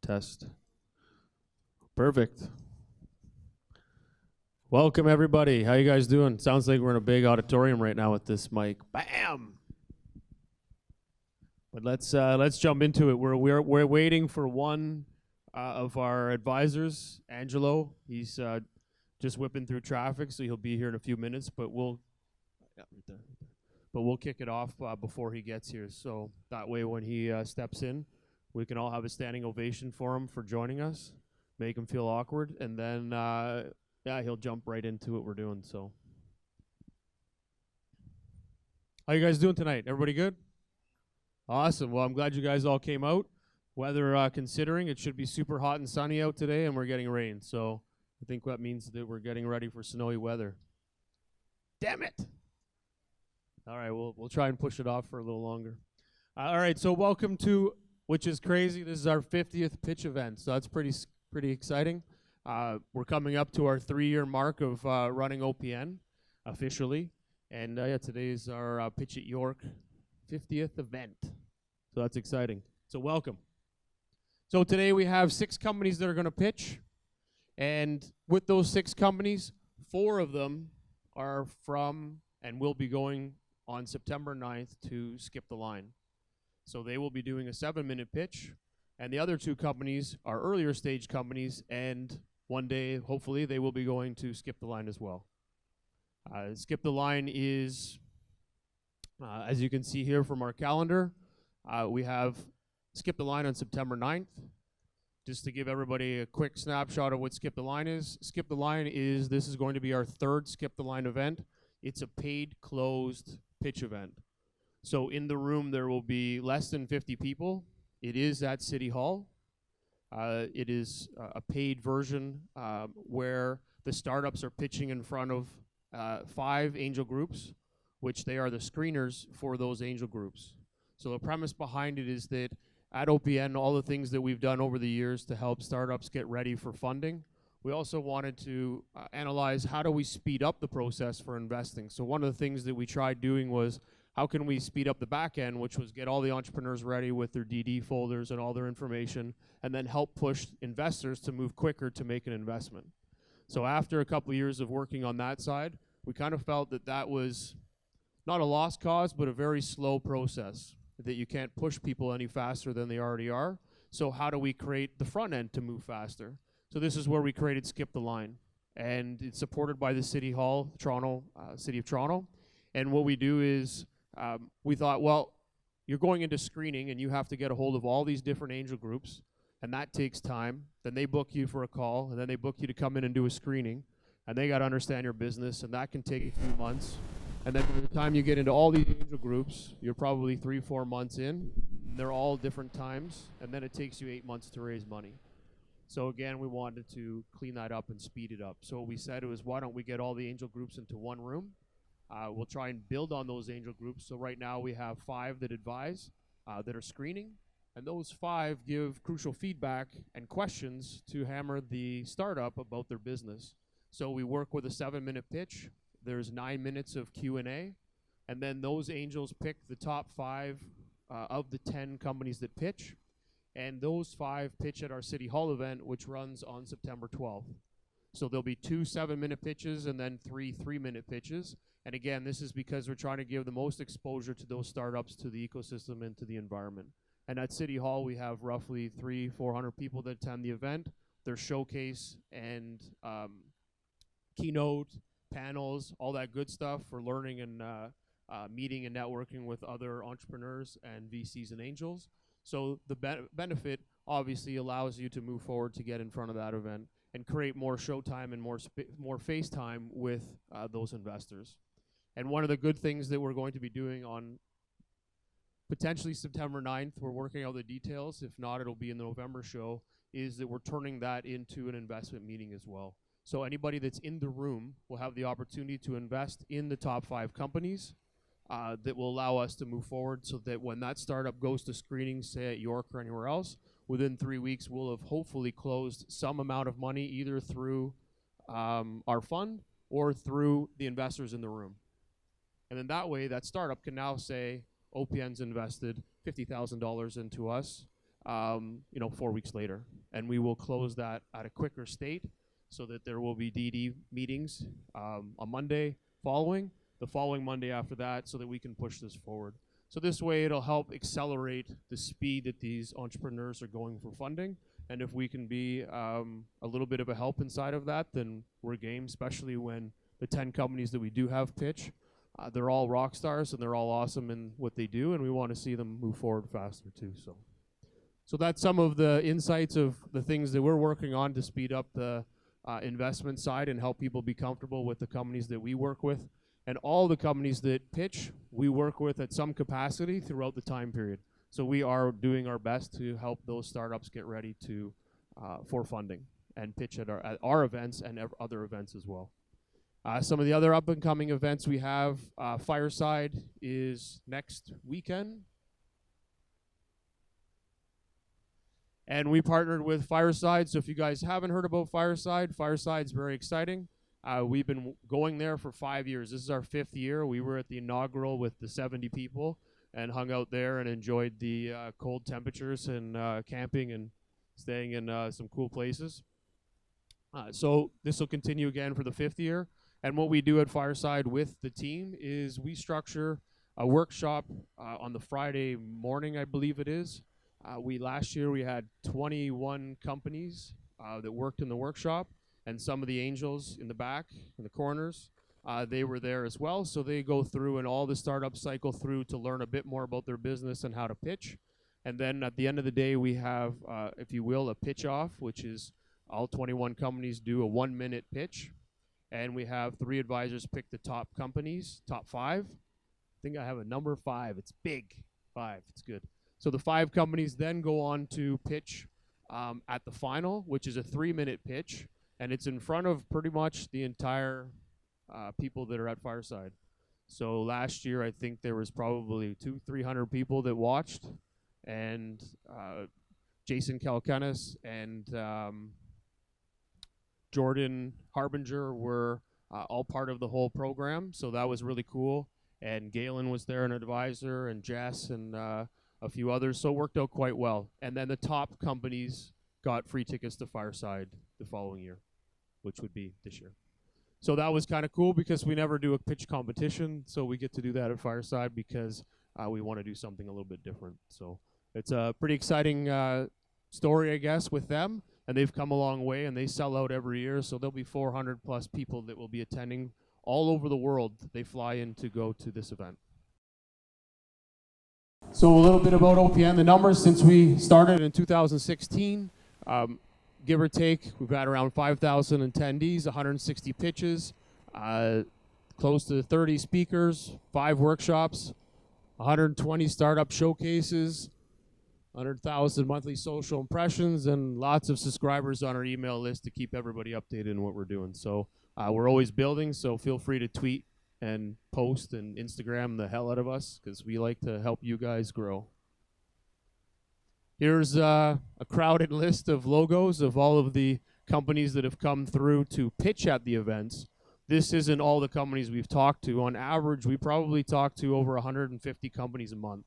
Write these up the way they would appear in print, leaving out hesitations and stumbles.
Test. Perfect. Welcome everybody. How you guys doing? Sounds like we're in a big auditorium right now with this mic. Bam! But let's jump into it. We're waiting for one of our advisors, Angelo. He's just whipping through traffic, so he'll be here in a few minutes. But we'll kick it off before he gets here. So that way, when he steps in, we can all have a standing ovation for him for joining us, make him feel awkward, and then yeah, he'll jump right into what we're doing. So, how you guys doing tonight? Everybody good? Awesome. Well, I'm glad you guys all came out. Weather considering, it should be super hot and sunny out today, and we're getting rain. So I think that means that we're getting ready for snowy weather. Damn it! All right, we'll try and push it off for a little longer. All right, so welcome to, which is crazy, this is our 50th pitch event, so that's pretty exciting. We're coming up to our 3-year mark of running OPN officially, and yeah, today is our PitchItYork 50th event, so that's exciting. So welcome. So today we have 6 companies that are going to pitch, and with those 6 companies, 4 of them are from and will be going on September 9th to Skip the Line. So they will be doing a 7-minute pitch, and the other 2 companies are earlier stage companies, and one day, hopefully, they will be going to Skip the Line as well. Skip the Line is, as you can see here from our calendar, we have Skip the Line on September 9th. Just to give everybody a quick snapshot of what Skip the Line is. Skip the Line is, this is going to be our 3rd Skip the Line event. It's a paid, closed pitch event. So in the room, there will be less than 50 people. It is at City Hall. It is a paid version where the startups are pitching in front of 5 angel groups, which they are the screeners for those angel groups. So the premise behind it is that at OPN, all the things that we've done over the years to help startups get ready for funding, we also wanted to analyze how do we speed up the process for investing. So one of the things that we tried doing was, how can we speed up the back end, which was get all the entrepreneurs ready with their DD folders and all their information, and then help push investors to move quicker to make an investment. So after a couple of years of working on that side, we kind of felt that that was not a lost cause, but a very slow process, that you can't push people any faster than they already are. So how do we create the front end to move faster? So this is where we created Skip the Line, and it's supported by the City Hall, Toronto, City of Toronto. And what we do is, we thought, well, you're going into screening and you have to get a hold of all these different angel groups, and that takes time. Then they book you for a call, and then they book you to come in and do a screening, and they got to understand your business, and that can take a few months. And then by the time you get into all these angel groups, you're probably 3-4 months in. They're all different times, and then it takes you 8 months to raise money. So again, we wanted to clean that up and speed it up. So what we said was, why don't we get all the angel groups into one room? We'll try and build on those angel groups. So right now we have 5 that advise, that are screening, and those 5 give crucial feedback and questions to hammer the startup about their business. So we work with a 7-minute pitch. There's 9 minutes of Q&A, and then those angels pick the top 5 of the 10 companies that pitch, and those 5 pitch at our City Hall event, which runs on September 12th. So there'll be 2 7-minute pitches and then 3 3-minute pitches. And again, this is because we're trying to give the most exposure to those startups, to the ecosystem, and to the environment. And at City Hall, we have roughly 300-400 people that attend the event. There's showcase and keynote, panels, all that good stuff for learning and meeting and networking with other entrepreneurs and VCs and angels. So the benefit obviously allows you to move forward to get in front of that event and create more showtime and more face time with those investors. And one of the good things that we're going to be doing on potentially September 9th, we're working out the details, if not it'll be in the November show, is that we're turning that into an investment meeting as well. So anybody that's in the room will have the opportunity to invest in the top 5 companies that will allow us to move forward, so that when that startup goes to screening, say at York or anywhere else, within 3 weeks we'll have hopefully closed some amount of money either through our fund or through the investors in the room. And then that way that startup can now say, OPN's invested $50,000 into us. 4 weeks later. And we will close that at a quicker state so that there will be DD meetings on Monday following, the following Monday after that, so that we can push this forward. So this way it'll help accelerate the speed that these entrepreneurs are going for funding. And if we can be a little bit of a help inside of that, then we're game, especially when the 10 companies that we do have pitch, they're all rock stars and they're all awesome in what they do, and we want to see them move forward faster too. So that's some of the insights of the things that we're working on to speed up the investment side and help people be comfortable with the companies that we work with. And all the companies that pitch, we work with at some capacity throughout the time period. So we are doing our best to help those startups get ready to for funding and pitch at our events and other events as well. Some of the other up and coming events we have, Fireside is next weekend. And we partnered with Fireside, so if you guys haven't heard about Fireside, Fireside's very exciting. We've been going there for 5 years. This is our 5th year. We were at the inaugural with the 70 people and hung out there and enjoyed the cold temperatures and camping and staying in some cool places. So this will continue again for the 5th year. And what we do at Fireside with the team is we structure a workshop on the Friday morning, I believe it is. Last year we had 21 companies that worked in the workshop, and some of the angels in the back, in the corners, they were there as well. So they go through and all the startup cycle through to learn a bit more about their business and how to pitch. And then at the end of the day, we have, if you will, a pitch off, which is all 21 companies do a 1-minute pitch. And we have 3 advisors pick the top companies, top 5. I think I have a number 5. It's big. 5. It's good. So the 5 companies then go on to pitch at the final, which is a 3-minute pitch. And it's in front of pretty much the entire people that are at Fireside. So last year, I think there was probably 200-300 people that watched. And Jason Kalkanis and Jordan Harbinger were all part of the whole program. So that was really cool. And Galen was there, an advisor, and Jess, and a few others. So it worked out quite well. And then the top companies got free tickets to Fireside the following year, which would be this year. So that was kind of cool because we never do a pitch competition. So we get to do that at Fireside because we want to do something a little bit different. So it's a pretty exciting story, I guess, with them. And they've come a long way, and they sell out every year. So there'll be 400 plus people that will be attending all over the world. They fly in to go to this event. So a little bit about OPN. The numbers since we started in 2016, give or take, we've had around 5,000 attendees, 160 pitches, close to 30 speakers, 5 workshops, 120 startup showcases, 100,000 monthly social impressions, and lots of subscribers on our email list to keep everybody updated on what we're doing. So we're always building, so feel free to tweet and post and Instagram the hell out of us because we like to help you guys grow. Here's a crowded list of logos of all of the companies that have come through to pitch at the events. This isn't all the companies we've talked to. On average, we probably talk to over 150 companies a month.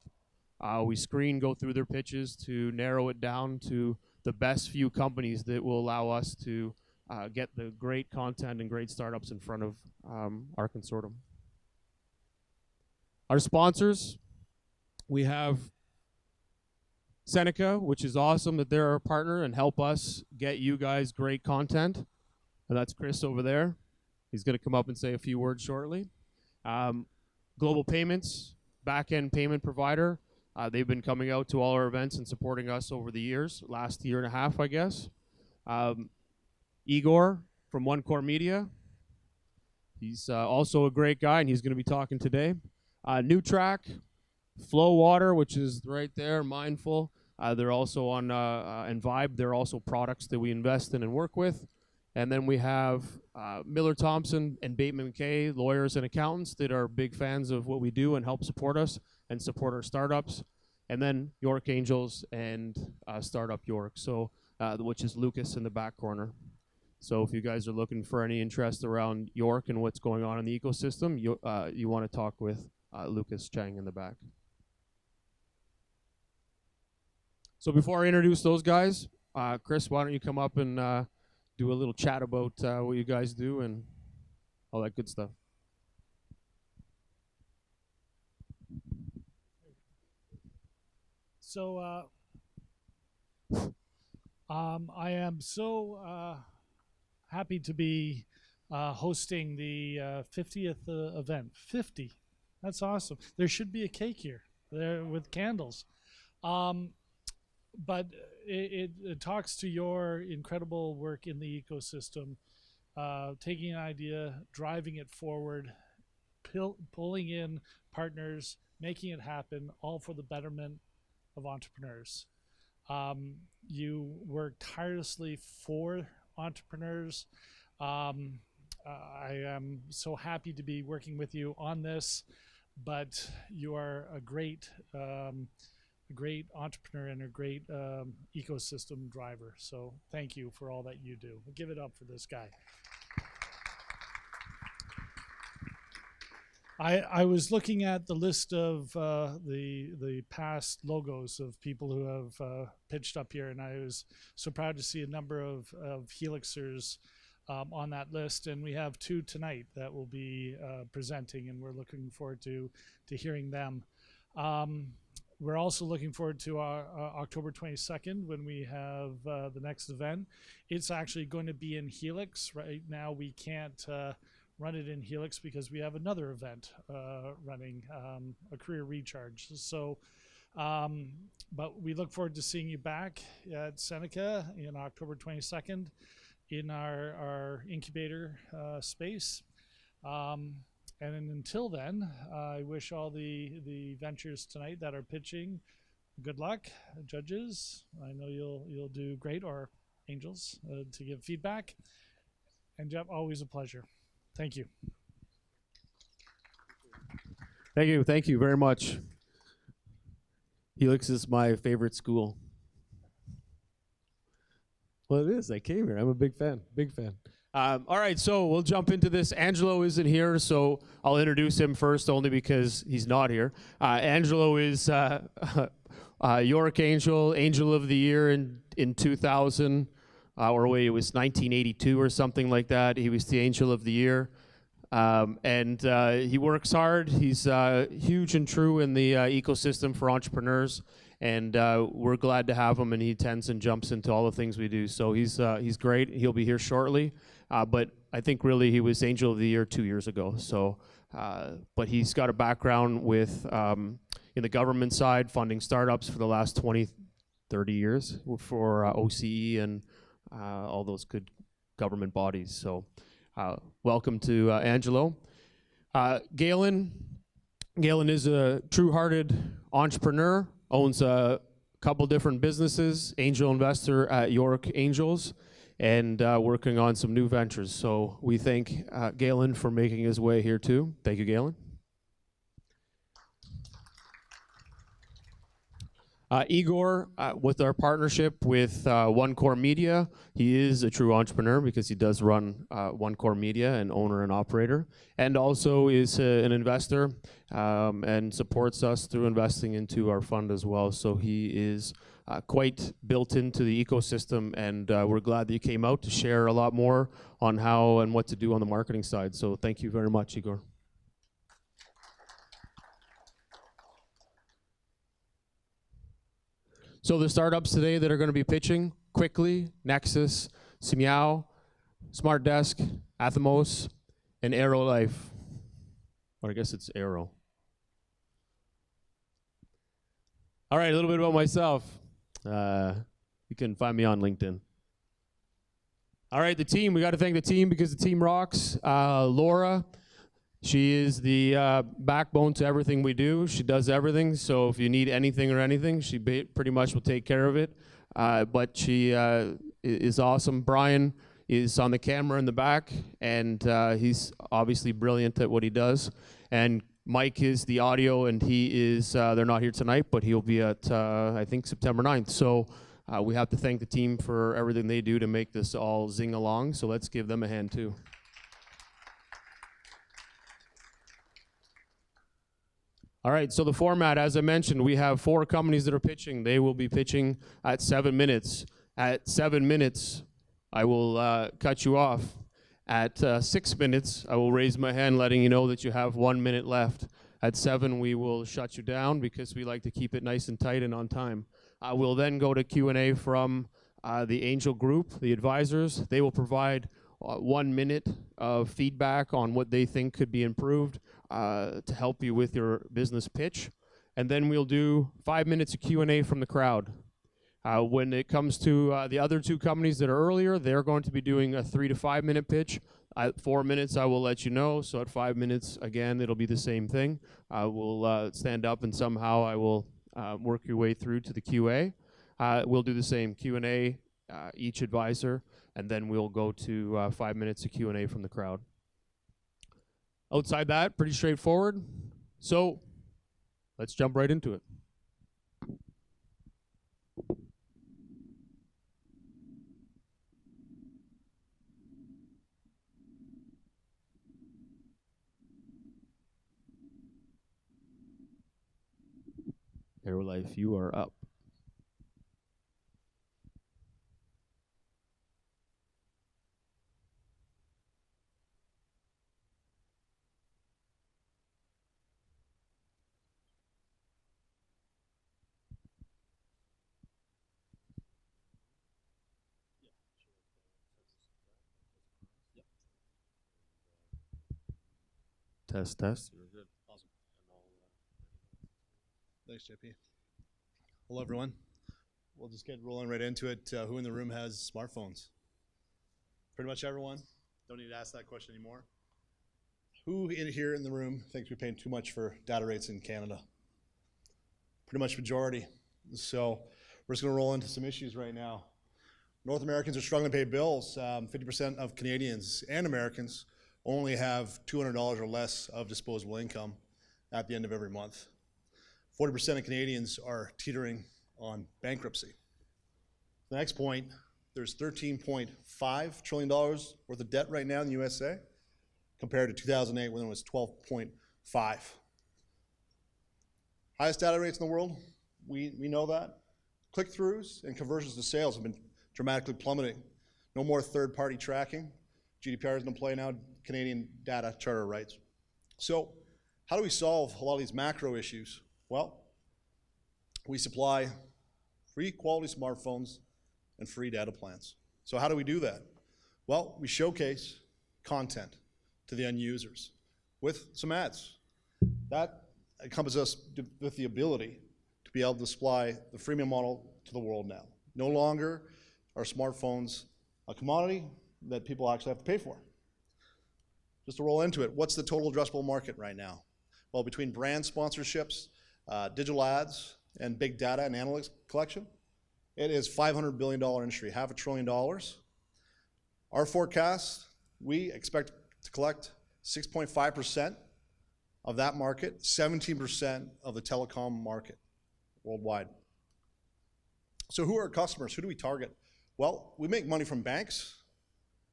We screen, go through their pitches to narrow it down to the best few companies that will allow us to get the great content and great startups in front of our consortium. Our sponsors, we have Seneca, which is awesome that they're our partner and help us get you guys great content. And that's Chris over there. He's going to come up and say a few words shortly. Global Payments, back-end payment provider. They've been coming out to all our events and supporting us over the years, last year and a half, I guess. Igor from One Core Media. He's also a great guy, and he's going to be talking today. New Track, Flow Water, which is right there, Mindful. They're also on, and Vibe, they're also products that we invest in and work with. And then we have Miller Thompson and Bateman McKay, lawyers and accountants that are big fans of what we do and help support us and support our startups. And then York Angels and Startup York, so which is Lucas in the back corner. So if you guys are looking for any interest around York and what's going on in the ecosystem, you want to talk with Lucas Chang in the back. So before I introduce those guys, Chris, why don't you come up and do a little chat about what you guys do and all that good stuff. So I am so happy to be hosting the 50th event. 50. That's awesome. There should be a cake here there with candles. But it talks to your incredible work in the ecosystem, taking an idea, driving it forward, pulling in partners, making it happen, all for the betterment of entrepreneurs. You work tirelessly for entrepreneurs. I am so happy to be working with you on this, but you are a great entrepreneur and a great ecosystem driver. So thank you for all that you do. Give it up for this guy. I was looking at the list of the past logos of people who have pitched up here, and I was so proud to see a number of Helixers on that list, and we have 2 tonight that will be presenting, and we're looking forward to hearing them. We're also looking forward to our October 22nd when we have the next event. It's actually going to be in Helix. Right now we can't run it in Helix because we have another event running, a career recharge. So, but we look forward to seeing you back at Seneca in October 22nd in our incubator space. And until then, I wish all the ventures tonight that are pitching good luck, judges. I know you'll do great, or angels, to give feedback. And Jeff, always a pleasure. Thank you. Thank you very much. Helix is my favorite school. Well, it is. I came here. I'm a big fan. All right, so we'll jump into this. Angelo isn't here, so I'll introduce him first only because he's not here. Angelo is York Angel of the Year in 2000. Or wait, it was 1982 or something like that. He was the Angel of the Year. And he works hard. He's huge and true in the ecosystem for entrepreneurs. And we're glad to have him, and he tends and jumps into all the things we do. So he's great. He'll be here shortly. But I think really he was Angel of the Year 2 years ago. So, but he's got a background with in the government side, funding startups for the last 20, 30 years for OCE and all those good government bodies. So welcome to Angelo. Galen is a true-hearted entrepreneur, owns a couple different businesses, angel investor at York Angels, and working on some new ventures. So we thank Galen for making his way here too. Thank you, Galen. Igor, with our partnership with One Core Media, he is a true entrepreneur because he does run One Core Media, and owner and operator, and also is an investor and supports us through investing into our fund as well. So he is quite built into the ecosystem, and we're glad that you came out to share a lot more on how and what to do on the marketing side. So thank you very much, Igor. So the startups today that are going to be pitching quickly: Nexus, Simiao, Smart Desk, Athemos, and Aero Life. Or I guess it's Aero. All right, a little bit about myself. You can find me on LinkedIn. All right, the team. We got to thank the team because the team rocks. Laura. She is the backbone to everything we do. She does everything, so if you need anything, she pretty much will take care of it. But she is awesome. Brian is on the camera in the back, and he's obviously brilliant at what he does. And Mike is the audio, and he is, they're not here tonight, but he'll be at, I think, September 9th. So we have to thank the team for everything they do to make this all zing along, so let's give them a hand too. All right, so the format, as I mentioned, we have 4 companies that are pitching. They will be pitching at 7 minutes. At 7 minutes, I will cut you off. At 6 minutes, I will raise my hand letting you know that you have 1 minute left. At 7, we will shut you down because we like to keep it nice and tight and on time. We'll then go to Q&A from the Angel Group, the advisors. They will provide 1 minute of feedback on what they think could be improved to help you with your business pitch. And then we'll do 5 minutes of Q&A from the crowd. When it comes to the other 2 companies that are earlier, they're going to be doing a 3 to 5 minute pitch. At 4 minutes, I will let you know. So at 5 minutes, again, it'll be the same thing. We'll stand up and somehow I will work your way through to the QA. We'll do the same Q&A, each advisor, and then we'll go to 5 minutes of Q&A from the crowd. Outside that, pretty straightforward. So let's jump right into it. Airlife, you are up. Test, test. You're good. Awesome. Thanks, JP. Hello, everyone. We'll just get rolling right into it. Who in the room has smartphones? Pretty much everyone. Don't need to ask that question anymore. Who here in the room thinks we're paying too much for data rates in Canada? Pretty much majority. So we're just going to roll into some issues right now. North Americans are struggling to pay bills. 50% of Canadians and Americans only have $200 or less of disposable income at the end of every month. 40% of Canadians are teetering on bankruptcy. The next point, there's $13.5 trillion worth of debt right now in the USA, compared to 2008 when it was 12.5. Highest data rates in the world, we know that. Click-throughs and conversions to sales have been dramatically plummeting. No more third-party tracking. GDPR is going to play now, Canadian data charter rights. So how do we solve a lot of these macro issues? Well, we supply free quality smartphones and free data plans. So how do we do that? Well, we showcase content to the end users with some ads. That encompasses us with the ability to be able to supply the freemium model to the world now. No longer are smartphones a commodity that people actually have to pay for. Just to roll into it, what's the total addressable market right now? Well, between brand sponsorships, digital ads, and big data and analytics collection, it is $500 billion industry, $500 billion. Our forecast, we expect to collect 6.5% of that market, 17% of the telecom market worldwide. So who are our customers? Who do we target? Well, we make money from banks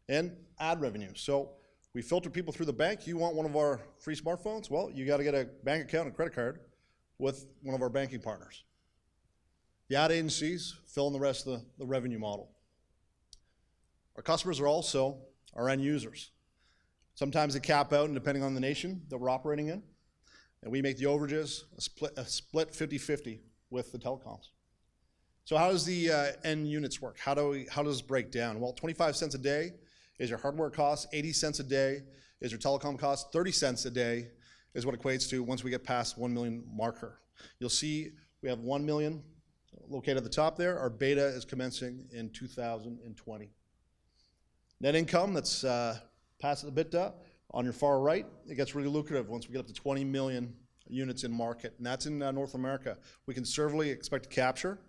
and ad revenue. So we filter people through the bank. You want one of our free smartphones? Well, you got to get a bank account and credit card with one of our banking partners. The ad agencies fill in the rest of the revenue model. Our customers are also our end users. Sometimes they cap out, and depending on the nation that we're operating in, and we make the overages a split 50-50 with the telecoms. So how does the end units work? How does this break down? Well, 25 cents a day is your hardware cost, 80 cents a day is your telecom cost, 30 cents a day is what equates to once we get past 1 million marker. You'll see we have 1 million located at the top there. Our beta is commencing in 2020. Net income, that's past the EBITDA. On your far right, it gets really lucrative once we get up to 20 million units in market, and that's in North America. We conservatively expect to capture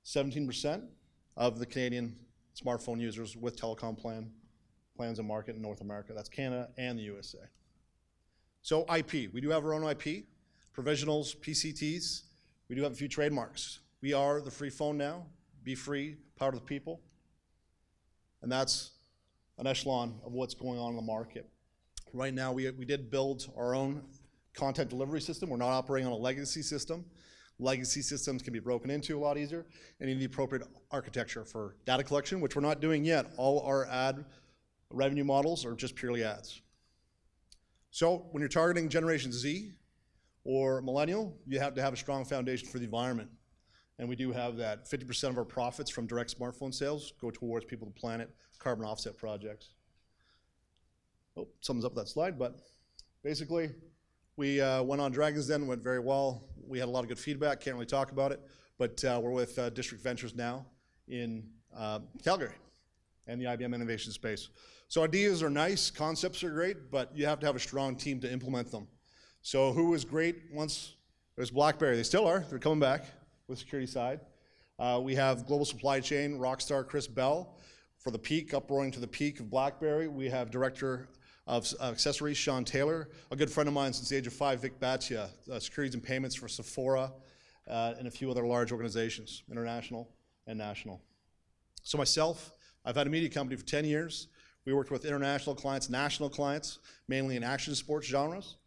17% of the Canadian smartphone users with telecom plans in market in North America. That's Canada and the USA. So IP, we do have our own IP, provisionals, PCTs. We do have a few trademarks. We are the free phone now. Be free, power to the people. And that's an echelon of what's going on in the market. Right now, we did build our own content delivery system. We're not operating on a legacy system. Legacy systems can be broken into a lot easier, and you need the appropriate architecture for data collection, which we're not doing yet. All our ad revenue models are just purely ads. So when you're targeting Generation Z or Millennial, you have to have a strong foundation for the environment. And we do have that. 50% of our profits from direct smartphone sales go towards People to Planet carbon offset projects. Oh, sums up that slide, but basically, we went on Dragon's Den, went very well. We had a lot of good feedback, can't really talk about it, but we're with District Ventures now in Calgary and the IBM innovation space. So ideas are nice, concepts are great, but you have to have a strong team to implement them. So who was great once? It was BlackBerry. They still are. They're coming back with the security side. We have global supply chain, rockstar Chris Bell for the peak, uproaring to the peak of BlackBerry. We have director of accessories, Sean Taylor, a good friend of mine since the age of 5, Vic Batia, securities and payments for Sephora, and a few other large organizations, international and national. So myself, I've had a media company for 10 years. We worked with international clients, national clients, mainly in action sports genres.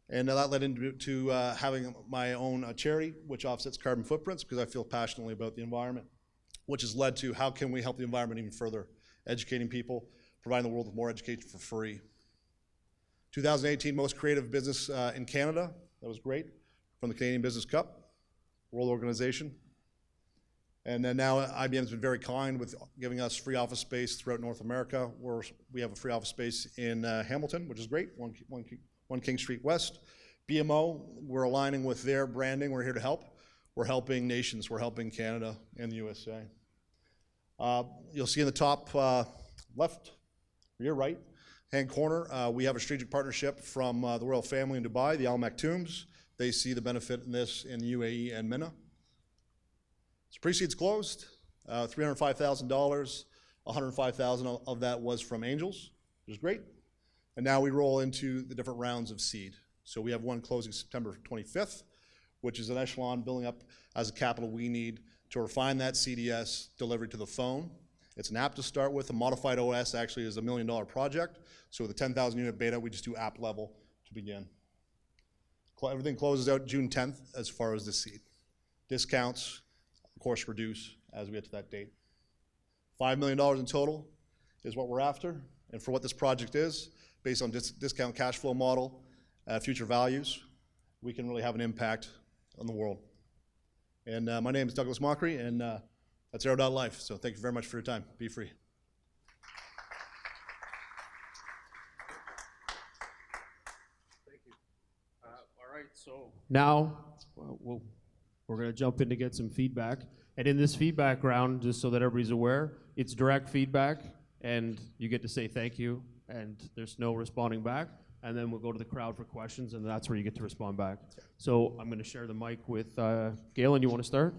And that led into having my own charity, which offsets carbon footprints, because I feel passionately about the environment, which has led to how can we help the environment even further, educating people, providing the world with more education for free. 2018 most creative business in Canada. That was great. From the Canadian Business Cup, World Organization. And then now IBM's been very kind with giving us free office space throughout North America. We have a free office space in Hamilton, which is great, 1 King Street West. BMO, we're aligning with their branding. We're here to help. We're helping nations. We're helping Canada and the USA. You'll see in the top left, or your right hand corner, we have a strategic partnership from the royal family in Dubai, the Al Maktooms. They see the benefit in this in UAE and MENA. So pre-seed's closed, $305,000, $105,000 of that was from angels, which is great. And now we roll into the different rounds of seed. So we have one closing September 25th, which is an echelon building up as a capital we need to refine that CDS delivery to the phone. It's an app to start with. A modified OS actually is $1 million project. So with a 10,000 unit beta, we just do app level to begin. Everything closes out June 10th as far as the seed. Discounts, of course, reduce as we get to that date. $5 million in total is what we're after. And for what this project is, based on discount cash flow model, future values, we can really have an impact on the world. And my name is Douglas Mockery, and that's Arrow.life. So thank you very much for your time. Be free. Thank you. All right, so now we're going to jump in to get some feedback. And in this feedback round, just so that everybody's aware, it's direct feedback, and you get to say thank you, and there's no responding back. And then we'll go to the crowd for questions, and that's where you get to respond back. So I'm going to share the mic with Galen. You want to start?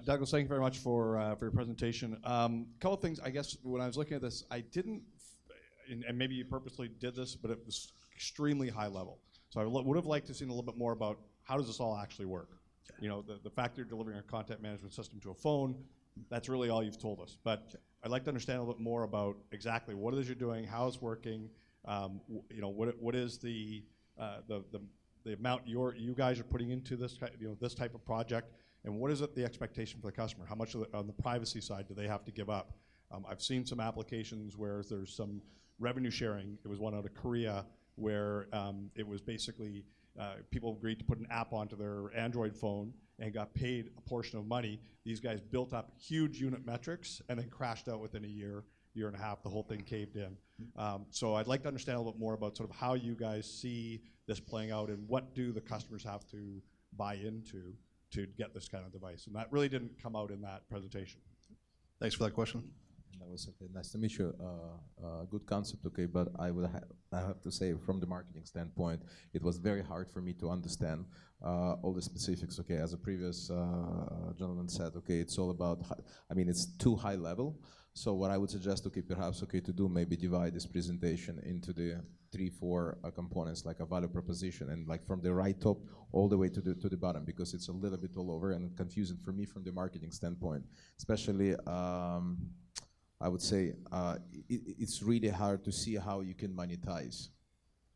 Douglas, thank you very much for your presentation. Couple of things, I guess, when I was looking at this, I didn't, and maybe you purposely did this, but it was extremely high level. So I would have liked to see a little bit more about how does this all actually work? You know, the fact that you're delivering a content management system to a phone, that's really all you've told us. But I'd like to understand a little bit more about exactly what it is you're doing, how it's working, you know, what is the amount you guys are putting into this, this type of project, and what is the expectation for the customer? How much on the privacy side do they have to give up? I've seen some applications where there's some revenue sharing. There was one out of Korea where it was basically people agreed to put an app onto their Android phone and got paid a portion of money. These guys built up huge unit metrics and then crashed out within a year and a half. The whole thing caved in. So I'd like to understand a little bit more about sort of how you guys see this playing out and what do the customers have to buy into to get this kind of device. And that really didn't come out in that presentation. Thanks for that question. That was okay. Nice to meet you. Good concept, okay, but I have to say, from the marketing standpoint, it was very hard for me to understand all the specifics. Okay, as a previous gentleman said, okay, it's all about. I mean, it's too high level. So what I would suggest, okay, perhaps, okay, to do maybe divide this presentation into the 3-4 components, like a value proposition, and like from the right top all the way to the bottom, because it's a little bit all over and confusing for me from the marketing standpoint, especially. I would say it's really hard to see how you can monetize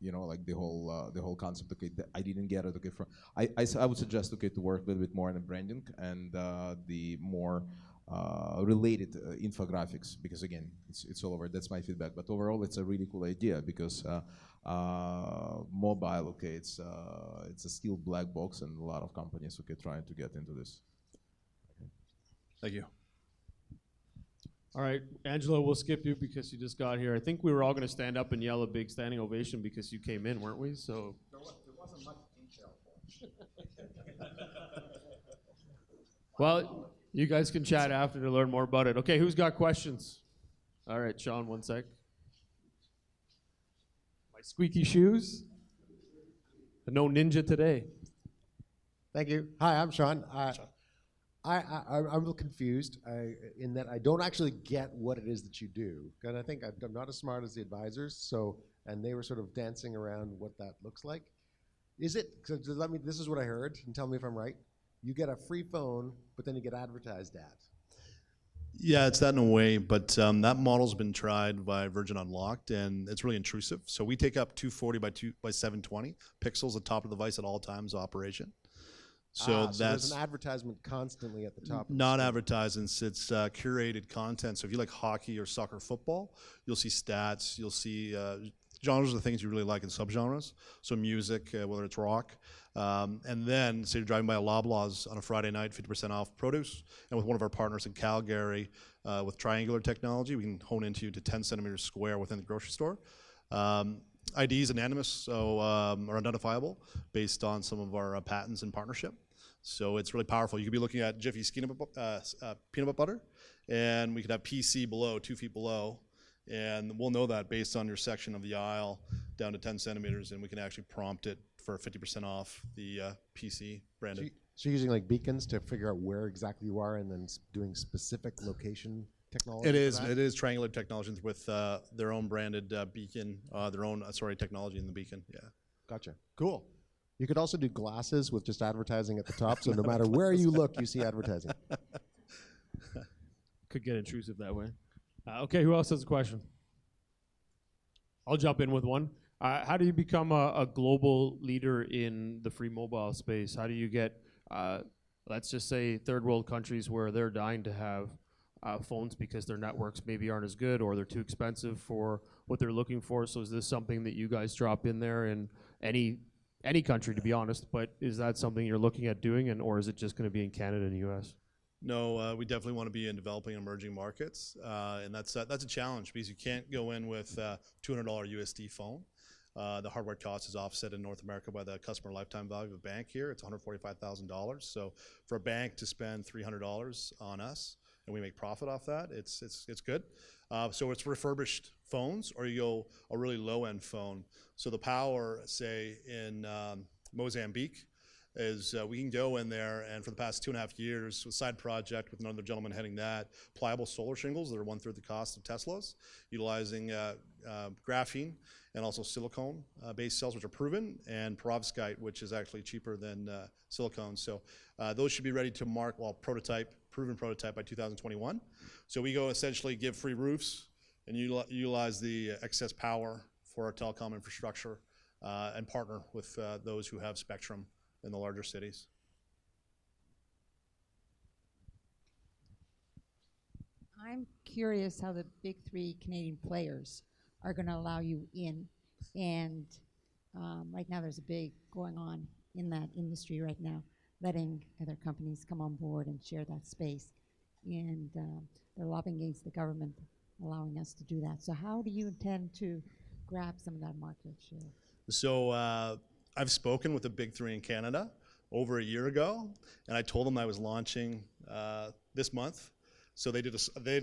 you know, like the whole concept. Okay, I didn't get it. Okay, from I would suggest, okay, to work a little bit more on the branding and the more related infographics, because again, it's all over. That's my feedback. But overall, it's a really cool idea because mobile, okay, it's a still black box, and a lot of companies, okay, trying to get into this. Thank you. All right, Angelo, we'll skip you because you just got here. I think we were all going to stand up and yell a big standing ovation because you came in, weren't we? So There wasn't much detail for well, you guys can chat after to learn more about it. Okay, who's got questions? All right, Sean, one sec. My squeaky shoes. No ninja today. Thank you. Hi, I'm Sean. I'm a little confused in that I don't actually get what it is that you do. Because I think I'm not as smart as the advisors, and they were sort of dancing around what that looks like. Is it, this is what I heard, and tell me if I'm right. You get a free phone, but then you get advertised at. Yeah, it's that in a way, but that model's been tried by Virgin Unlocked, and it's really intrusive. So we take up 240 by 720 pixels at top of the device at all times of operation. So there's an advertisement constantly at the top. Not advertisements, it's curated content. So if you like hockey or soccer, football, you'll see stats, you'll see genres of things you really like in subgenres. So music, whether it's rock. And then, say you're driving by a Loblaws on a Friday night, 50% off produce. And with one of our partners in Calgary, with triangular technology, we can hone into you to 10 centimeters square within the grocery store. ID is anonymous, so or identifiable based on some of our patents and partnership. So it's really powerful. You could be looking at Jiffy's peanut butter, and we could have PC below, 2 feet below, and we'll know that based on your section of the aisle down to 10 centimeters, and we can actually prompt it for 50% off the PC branded. So you're using like beacons to figure out where exactly you are and then doing specific location technology? It is triangular technology with their own branded beacon, their own technology in the beacon. Yeah. Gotcha. Cool. You could also do glasses with just advertising at the top, so no matter where you look, you see advertising. Could get intrusive that way. Okay, who else has a question? I'll jump in with one. How do you become a global leader in the free mobile space? How do you get, let's just say, third world countries where they're dying to have phones because their networks maybe aren't as good or they're too expensive for what they're looking for? So is this something that you guys drop in there in any country, to be honest, but is that something you're looking at doing, or is it just going to be in Canada and the US? No, we definitely want to be in developing and emerging markets, and that's a challenge because you can't go in with a $200 USD phone. The hardware cost is offset in North America by the customer lifetime value of a bank here. It's $145,000. So for a bank to spend $300 on us, and we make profit off that, it's good. So it's refurbished phones, or you go a really low-end phone. So the power, say, in Mozambique, is we can go in there, and for the past 2.5 years, with a side project with another gentleman heading that, pliable solar shingles that are 1/3 the cost of Teslas, utilizing graphene and also silicone-based cells, which are proven, and perovskite, which is actually cheaper than silicone. So those should be ready to proven prototype by 2021. So we go essentially give free roofs and utilize the excess power for our telecom infrastructure and partner with those who have spectrum in the larger cities. I'm curious how the big 3 Canadian players are going to allow you in. And right now there's a big going on in that industry right now, letting other companies come on board and share that space. And they're lobbying against the government allowing us to do that. So how do you intend to grab some of that market share? So I've spoken with the big 3 in Canada over a year ago, and I told them I was launching this month. So they did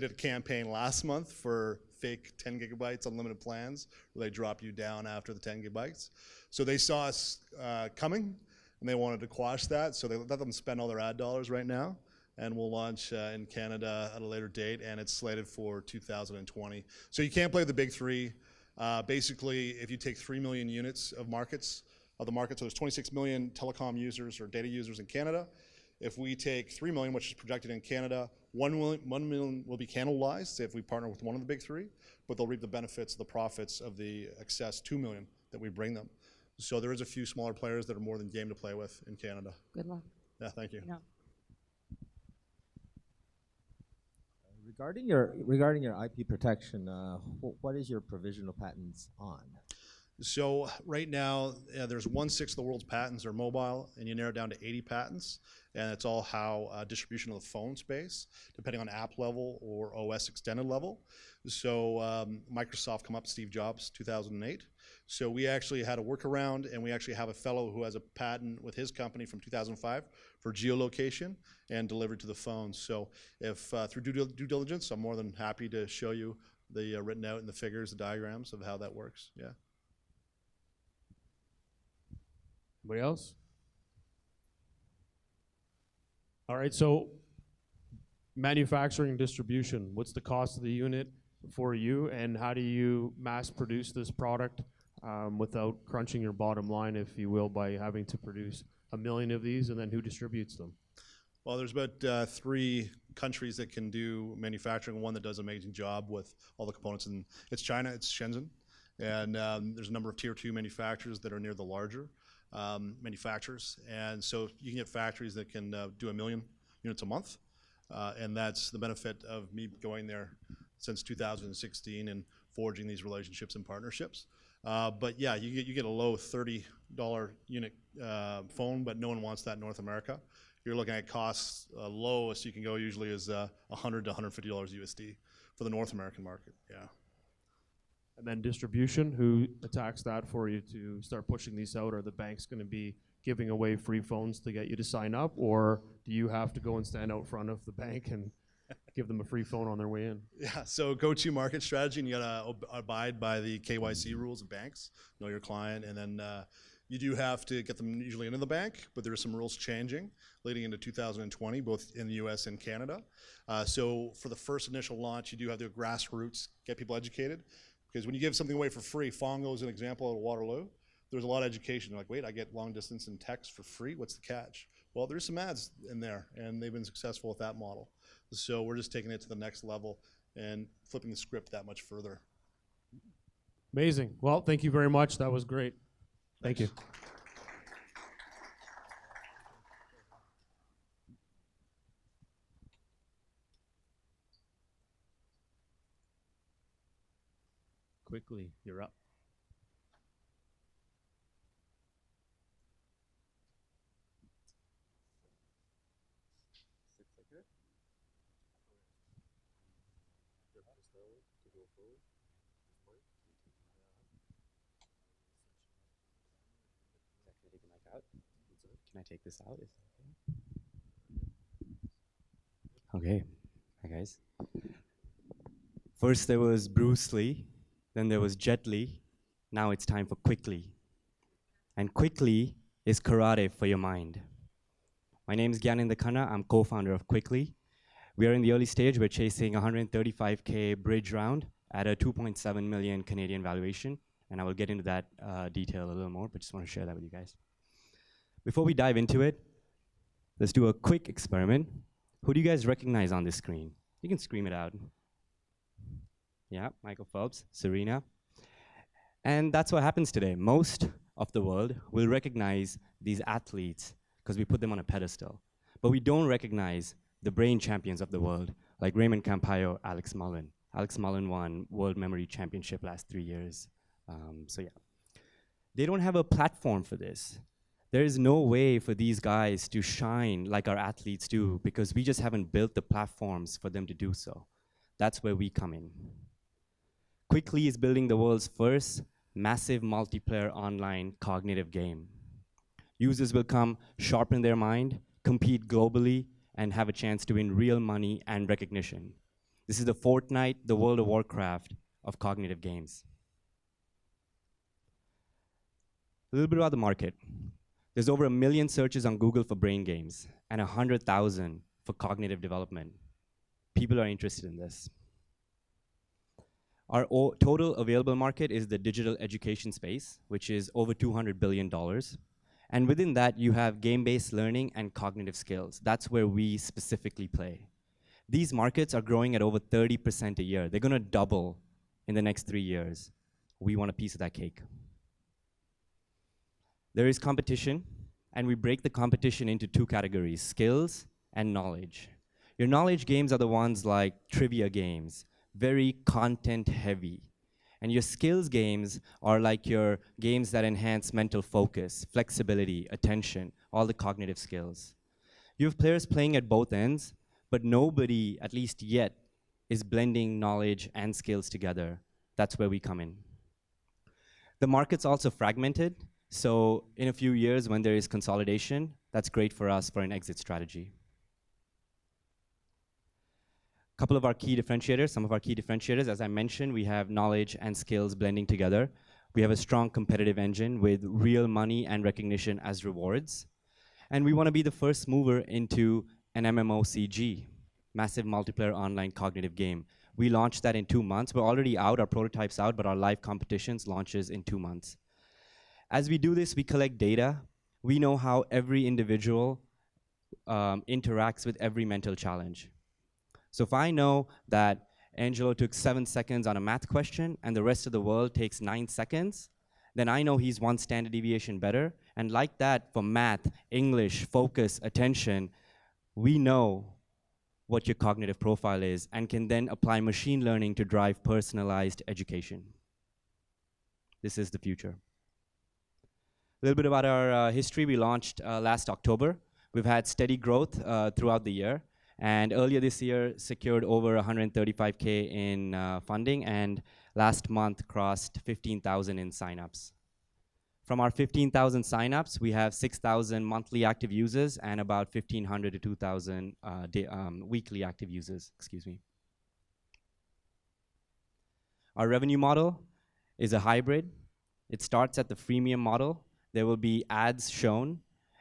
a campaign last month for fake 10 gigabytes unlimited plans, where they drop you down after the 10 gigabytes. So they saw us coming, and they wanted to quash that. So they let them spend all their ad dollars right now, and we'll launch in Canada at a later date, and it's slated for 2020. So you can't play the big 3. Basically, if you take 3 million units of the market, so there's 26 million telecom users or data users in Canada. If we take 3 million, which is projected in Canada, 1 million will be cannibalized if we partner with one of the big 3, but they'll reap the benefits, the profits of the excess 2 million that we bring them. So there is a few smaller players that are more than game to play with in Canada. Good luck. Yeah, thank you. No. Regarding your IP protection, what is your provisional patents on? So right now, there's 1/6 of the world's patents are mobile, and you narrow it down to 80 patents, and it's all how distribution of the phone space, depending on app level or OS extended level. So Microsoft come up, Steve Jobs, 2008. So we actually had a workaround, and we actually have a fellow who has a patent with his company from 2005 for geolocation and delivered to the phone. So if through due diligence, I'm more than happy to show you the written out and the figures, the diagrams of how that works. Yeah. Anybody else? All right, so manufacturing and distribution, what's the cost of the unit for you, and how do you mass produce this product without crunching your bottom line, if you will, by having to produce 1 million of these, and then who distributes them? Well, there's about 3 countries that can do manufacturing, one that does an amazing job with all the components, and it's China, it's Shenzhen, and there's a number of tier 2 manufacturers that are near the larger manufacturers, and so you can get factories that can do 1 million units a month, and that's the benefit of me going there since 2016 and forging these relationships and partnerships. But yeah, you get a low $30 unit phone, but no one wants that in North America. You're looking at costs, lowest you can go usually is $100 to $150 USD for the North American market. Yeah. And then distribution, who attacks that for you to start pushing these out? Are the banks going to be giving away free phones to get you to sign up, or do you have to go and stand out front of the bank and give them a free phone on their way in? Yeah, so go-to market strategy, and you gotta abide by the KYC rules of banks, know your client, and then you do have to get them usually into the bank, but there are some rules changing leading into 2020, both in the US and Canada. So for the first initial launch, you do have to do grassroots, get people educated, because when you give something away for free, Fongo is an example at Waterloo, there's a lot of education. You're like, wait, I get long distance and text for free, what's the catch? Well, there's some ads in there, and they've been successful with that model. So we're just taking it to the next level and flipping the script that much further. Amazing. Well, thank you very much. That was great. Thank you. Quickly, you're up. Can I take this out? Okay. Hi guys. First there was Bruce Lee, then there was Jet Li, now it's time for Quickly. And Quickly is karate for your mind. My name is Gyanendra Khanna, I'm co-founder of Quickly. We are in the early stage, we're chasing 135K bridge round at a 2.7 million Canadian valuation, and I will get into that detail a little more, but just want to share that with you guys. Before we dive into it, let's do a quick experiment. Who do you guys recognize on this screen? You can scream it out. Yeah, Michael Phelps, Serena. And that's what happens today. Most of the world will recognize these athletes because we put them on a pedestal. But we don't recognize the brain champions of the world, like Raymond Campayo, Alex Mullen. Alex Mullen won World Memory Championship last 3 years. So yeah. They don't have a platform for this. There is no way for these guys to shine like our athletes do because we just haven't built the platforms for them to do so. That's where we come in. Quickly is building the world's first massive multiplayer online cognitive game. Users will come sharpen their mind, compete globally, and have a chance to win real money and recognition. This is the Fortnite, the World of Warcraft of cognitive games. A little bit about the market. There's over 1 million searches on Google for brain games and 100,000 for cognitive development. People are interested in this. Our total available market is the digital education space, which is over $200 billion. And within that, you have game-based learning and cognitive skills. That's where we specifically play. These markets are growing at over 30% a year. They're going to double in the next 3 years. We want a piece of that cake. There is competition, and we break the competition into two categories, skills and knowledge. Your knowledge games are the ones like trivia games, very content heavy. And your skills games are like your games that enhance mental focus, flexibility, attention, all the cognitive skills. You have players playing at both ends, but nobody, at least yet, is blending knowledge and skills together. That's where we come in. The market's also fragmented, so in a few years when there is consolidation, that's great for us for an exit strategy. Couple of our key differentiators, some of our key differentiators, as I mentioned, we have knowledge and skills blending together. We have a strong competitive engine with real money and recognition as rewards. And we want to be the first mover into an MMOCG, massive multiplayer online cognitive game. We launched that in 2 months. We're already out, our prototype's out, but our live competitions launches in 2 months. As we do this, we collect data. We know how every individual interacts with every mental challenge. So if I know that Angelo took 7 seconds on a math question and the rest of the world takes 9 seconds, then I know he's 1 standard deviation better. And like that, for math, English, focus, attention, we know what your cognitive profile is and can then apply machine learning to drive personalized education. This is the future. A little bit about our history. We launched last October. We've had steady growth throughout the year. And earlier this year, secured over 135K in funding, and last month crossed 15,000 in signups. From our 15,000 signups, we have 6,000 monthly active users and about 1,500 to 2,000 weekly active users, excuse me. Our revenue model is a hybrid. It starts at the freemium model. There will be ads shown,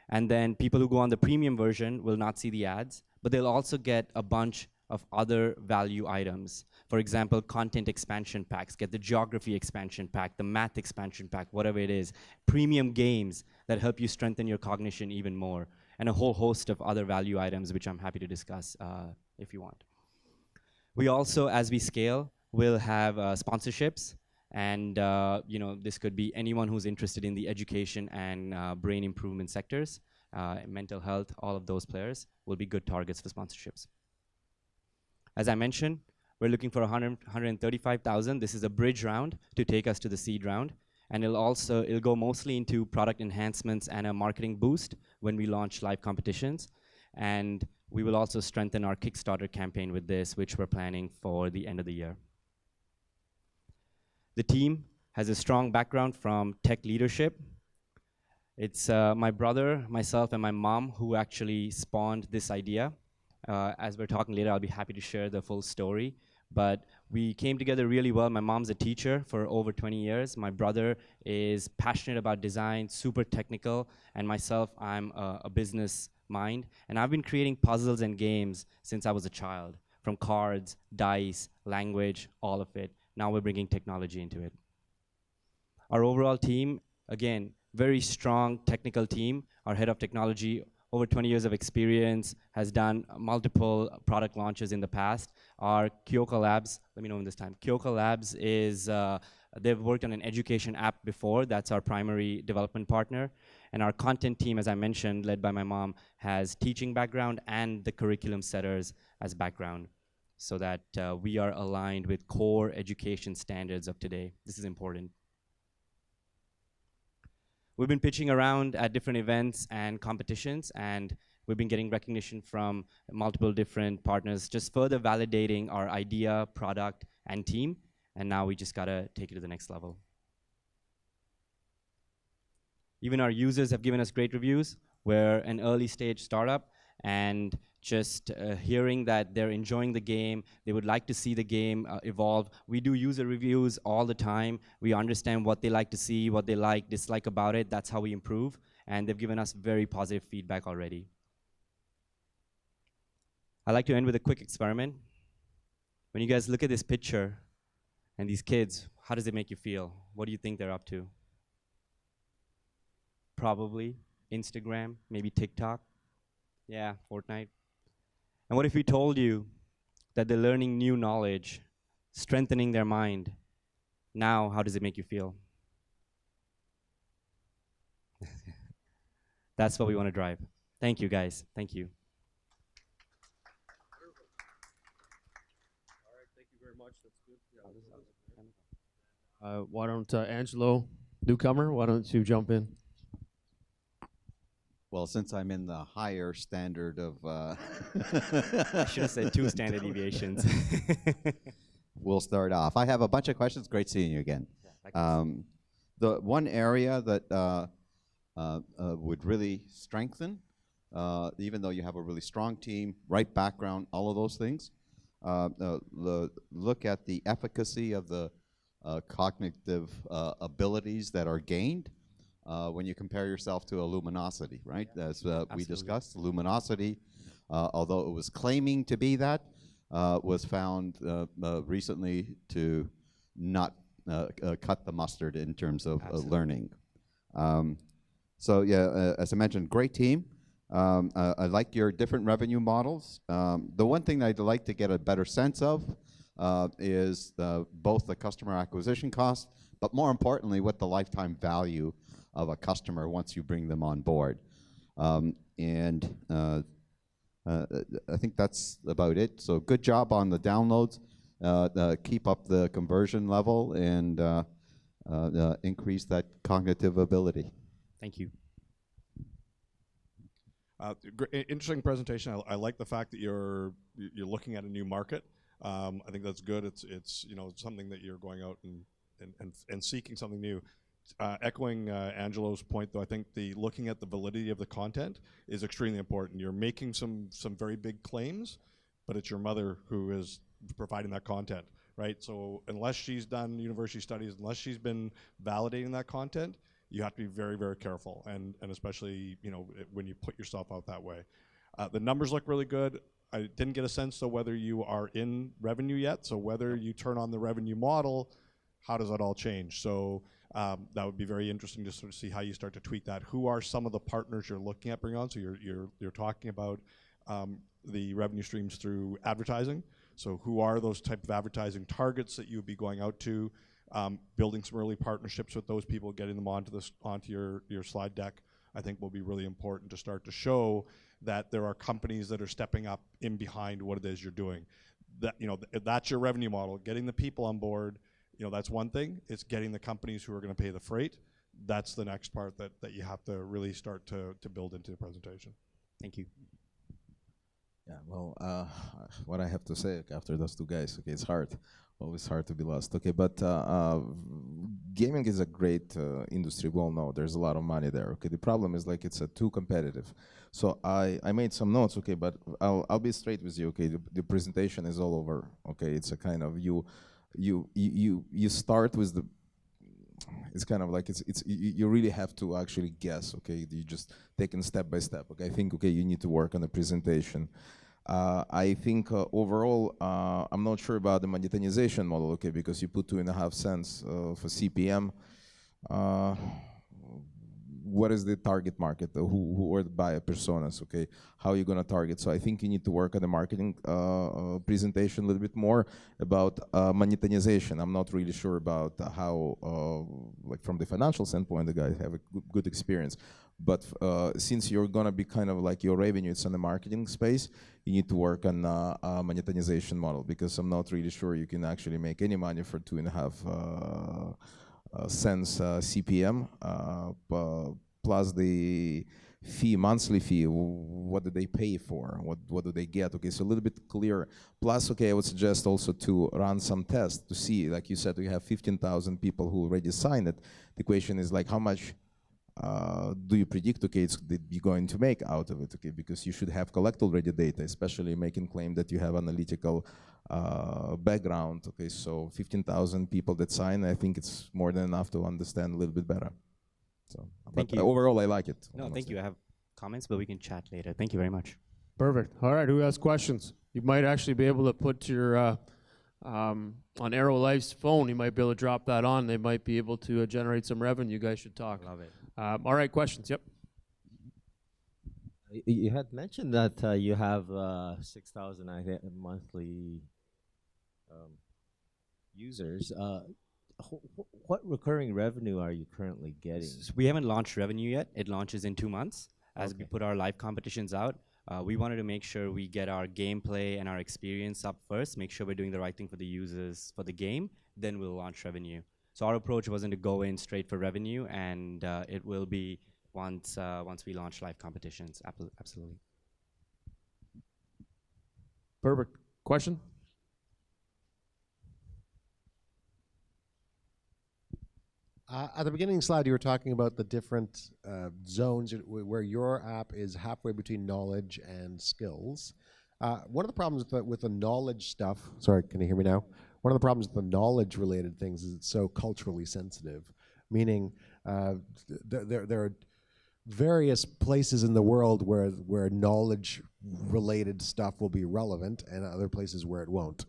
and then people who go on the premium version will not see the ads, but they'll also get a bunch of other value items. For example, content expansion packs, get the geography expansion pack, the math expansion pack, whatever it is. Premium games that help you strengthen your cognition even more, and a whole host of other value items, which I'm happy to discuss if you want. We also, as we scale, will have sponsorships, and this could be anyone who's interested in the education and brain improvement sectors. Mental health, all of those players will be good targets for sponsorships. As I mentioned, we're looking for 135,000. This is a bridge round to take us to the seed round. And it'll go mostly into product enhancements and a marketing boost when we launch live competitions. And we will also strengthen our Kickstarter campaign with this, which we're planning for the end of the year. The team has a strong background from tech leadership. It's my brother, myself, and my mom who actually spawned this idea. As we're talking later, I'll be happy to share the full story. But we came together really well. My mom's a teacher for over 20 years. My brother is passionate about design, super technical. And myself, I'm a business mind. And I've been creating puzzles and games since I was a child, from cards, dice, language, all of it. Now we're bringing technology into it. Our overall team, again, very strong technical team. Our head of technology, over 20 years of experience, has done multiple product launches in the past. Our Kyoka Labs, let me know when this time. Kyoka Labs is, they've worked on an education app before. That's our primary development partner. And our content team, as I mentioned, led by my mom, has teaching background and the curriculum setters as background, so that we are aligned with core education standards of today. This is important. We've been pitching around at different events and competitions, and we've been getting recognition from multiple different partners, just further validating our idea, product, and team. And now we just gotta take it to the next level. Even our users have given us great reviews. We're an early stage startup, and just hearing that they're enjoying the game, they would like to see the game evolve. We do user reviews all the time. We understand what they like to see, what they like, dislike about it. That's how we improve. And they've given us very positive feedback already. I'd like to end with a quick experiment. When you guys look at this picture and these kids, how does it make you feel? What do you think they're up to? Probably Instagram, maybe TikTok. Yeah, Fortnite. And what if we told you that they're learning new knowledge, strengthening their mind? Now, how does it make you feel? That's what we want to drive. Thank you, guys. Thank you. All right, thank you very much. That's good. Why don't Angelo, newcomer, why don't you jump in? Well, since I'm in the higher standard of, I should have said 2 standard deviations. we'll start off. I have a bunch of questions. Great seeing you again. The one area that would really strengthen, even though you have a really strong team, right background, all of those things, look at the efficacy of the cognitive abilities that are gained when you compare yourself to a luminosity, right? As we discussed, luminosity, although it was claiming to be that, was found recently to not cut the mustard in terms of learning. So yeah, as I mentioned, great team. I like your different revenue models. The one thing I'd like to get a better sense of is both the customer acquisition cost, but more importantly, what the lifetime value of a customer once you bring them on board. And I think that's about it. So good job on the downloads. Keep up the conversion level and increase that cognitive ability. Thank you. Interesting presentation. I like the fact that you're looking at a new market. I think that's good. It's something that you're going out and seeking something new. Echoing Angelo's point, though, I think looking at the validity of the content is extremely important. You're making some very big claims, but it's your mother who is providing that content, right? So unless she's done university studies, unless she's been validating that content, you have to be very, very careful, and especially when you put yourself out that way. The numbers look really good. I didn't get a sense of whether you are in revenue yet. So whether you turn on the revenue model, how does that all change? So that would be very interesting to sort of see how you start to tweak that. Who are some of the partners you're looking at bringing on? So you're talking about the revenue streams through advertising. So who are those type of advertising targets that you would be going out to? Building some early partnerships with those people, getting them onto your slide deck, I think will be really important to start to show that there are companies that are stepping up in behind what it is you're doing. That that's your revenue model. Getting the people on board, that's one thing. It's getting the companies who are going to pay the freight. That's the next part that you have to really start to build into the presentation. Thank you. Yeah, well, what I have to say after those two guys, okay, it's hard. Always hard to be lost. Okay, but gaming is a great industry. We all know there's a lot of money there. Okay, the problem is like it's too competitive. So I made some notes. Okay, but I'll be straight with you. Okay, the presentation is all over. Okay, it's a kind of you start with the. It's kind of like you really have to actually guess. Okay, you just take it step by step. Okay, I think you need to work on the presentation. I think overall, I'm not sure about the monetization model, okay, because you put 2.5 cents for CPM. What is the target market? Who are the buyer personas, okay? How are you gonna target? So I think you need to work on the marketing presentation a little bit more about monetization. I'm not really sure about how, like from the financial standpoint, the guys have a good experience. But since you're gonna be kind of like your revenue is in the marketing space, you need to work on a monetization model, because I'm not really sure you can actually make any money for 2.5 cents CPM plus the fee, monthly fee. What do they pay for? What do they get? Okay, so a little bit clearer. Plus, okay, I would suggest also to run some tests to see, like you said, we have 15,000 people who already signed it. The question is like, how much do you predict, okay, that you're going to make out of it, okay? Because you should have collect already data, especially making claim that you have analytical background, okay? So 15,000 people that sign, I think it's more than enough to understand a little bit better. So, thank but you. Overall, I like it. No, thank you. I have comments, but we can chat later. Thank you very much. Perfect. All right, who has questions? You might actually be able to put your, on Arrow Life's phone, you might be able to drop that on. They might be able to generate some revenue. You guys should talk. Love it. All right, questions, yep. You had mentioned that you have 6,000 monthly users. What recurring revenue are you currently getting? We haven't launched revenue yet. It launches in 2 months. as we put our live competitions out. We wanted to make sure we get our gameplay and our experience up first, make sure we're doing the right thing for the users for the game, then we'll launch revenue. So our approach wasn't to go in straight for revenue, and it will be once we launch live competitions, absolutely. Perfect. Question? At the beginning slide, you were talking about the different zones where your app is halfway between knowledge and skills. One of the problems with the knowledge stuff, sorry, can you hear me now? One of the problems with the knowledge-related things is it's so culturally sensitive, meaning there are various places in the world where knowledge-related stuff will be relevant and other places where it won't.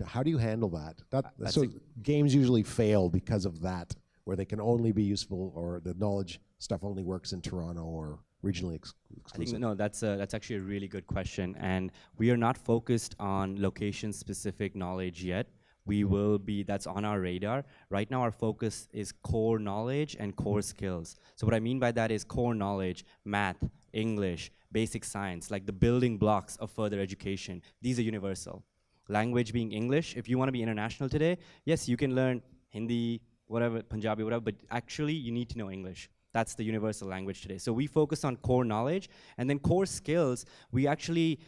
How do you handle that? So games usually fail because of that, where they can only be useful, or the knowledge stuff only works in Toronto or regionally exclusive? I think, no, that's actually a really good question, and we are not focused on location-specific knowledge yet. We will be, that's on our radar. Right now our focus is core knowledge and core skills. So what I mean by that is core knowledge, math, English, basic science, like the building blocks of further education. These are universal. Language being English, if you want to be international today, yes, you can learn Hindi, whatever, Punjabi, whatever, but actually you need to know English. That's the universal language today. So we focus on core knowledge, and then core skills, we actually,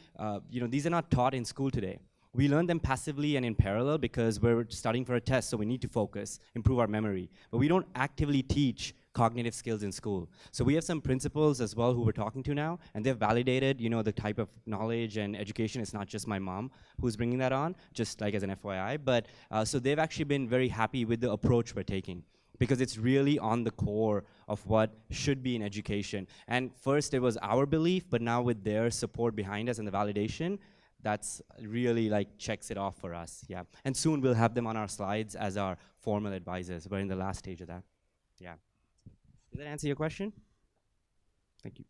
these are not taught in school today. We learn them passively and in parallel because we're studying for a test, so we need to focus, improve our memory. But we don't actively teach cognitive skills in school. So we have some principals as well who we're talking to now, and they've validated, the type of knowledge and education. It's not just my mom who's bringing that on, just like as an FYI. But so they've actually been very happy with the approach we're taking, because it's really on the core of what should be in education. And first it was our belief, but now with their support behind us and the validation, that's really checks it off for us, yeah. And soon we'll have them on our slides as our formal advisors. We're in the last stage of that, yeah. Did that answer your question? Thank you.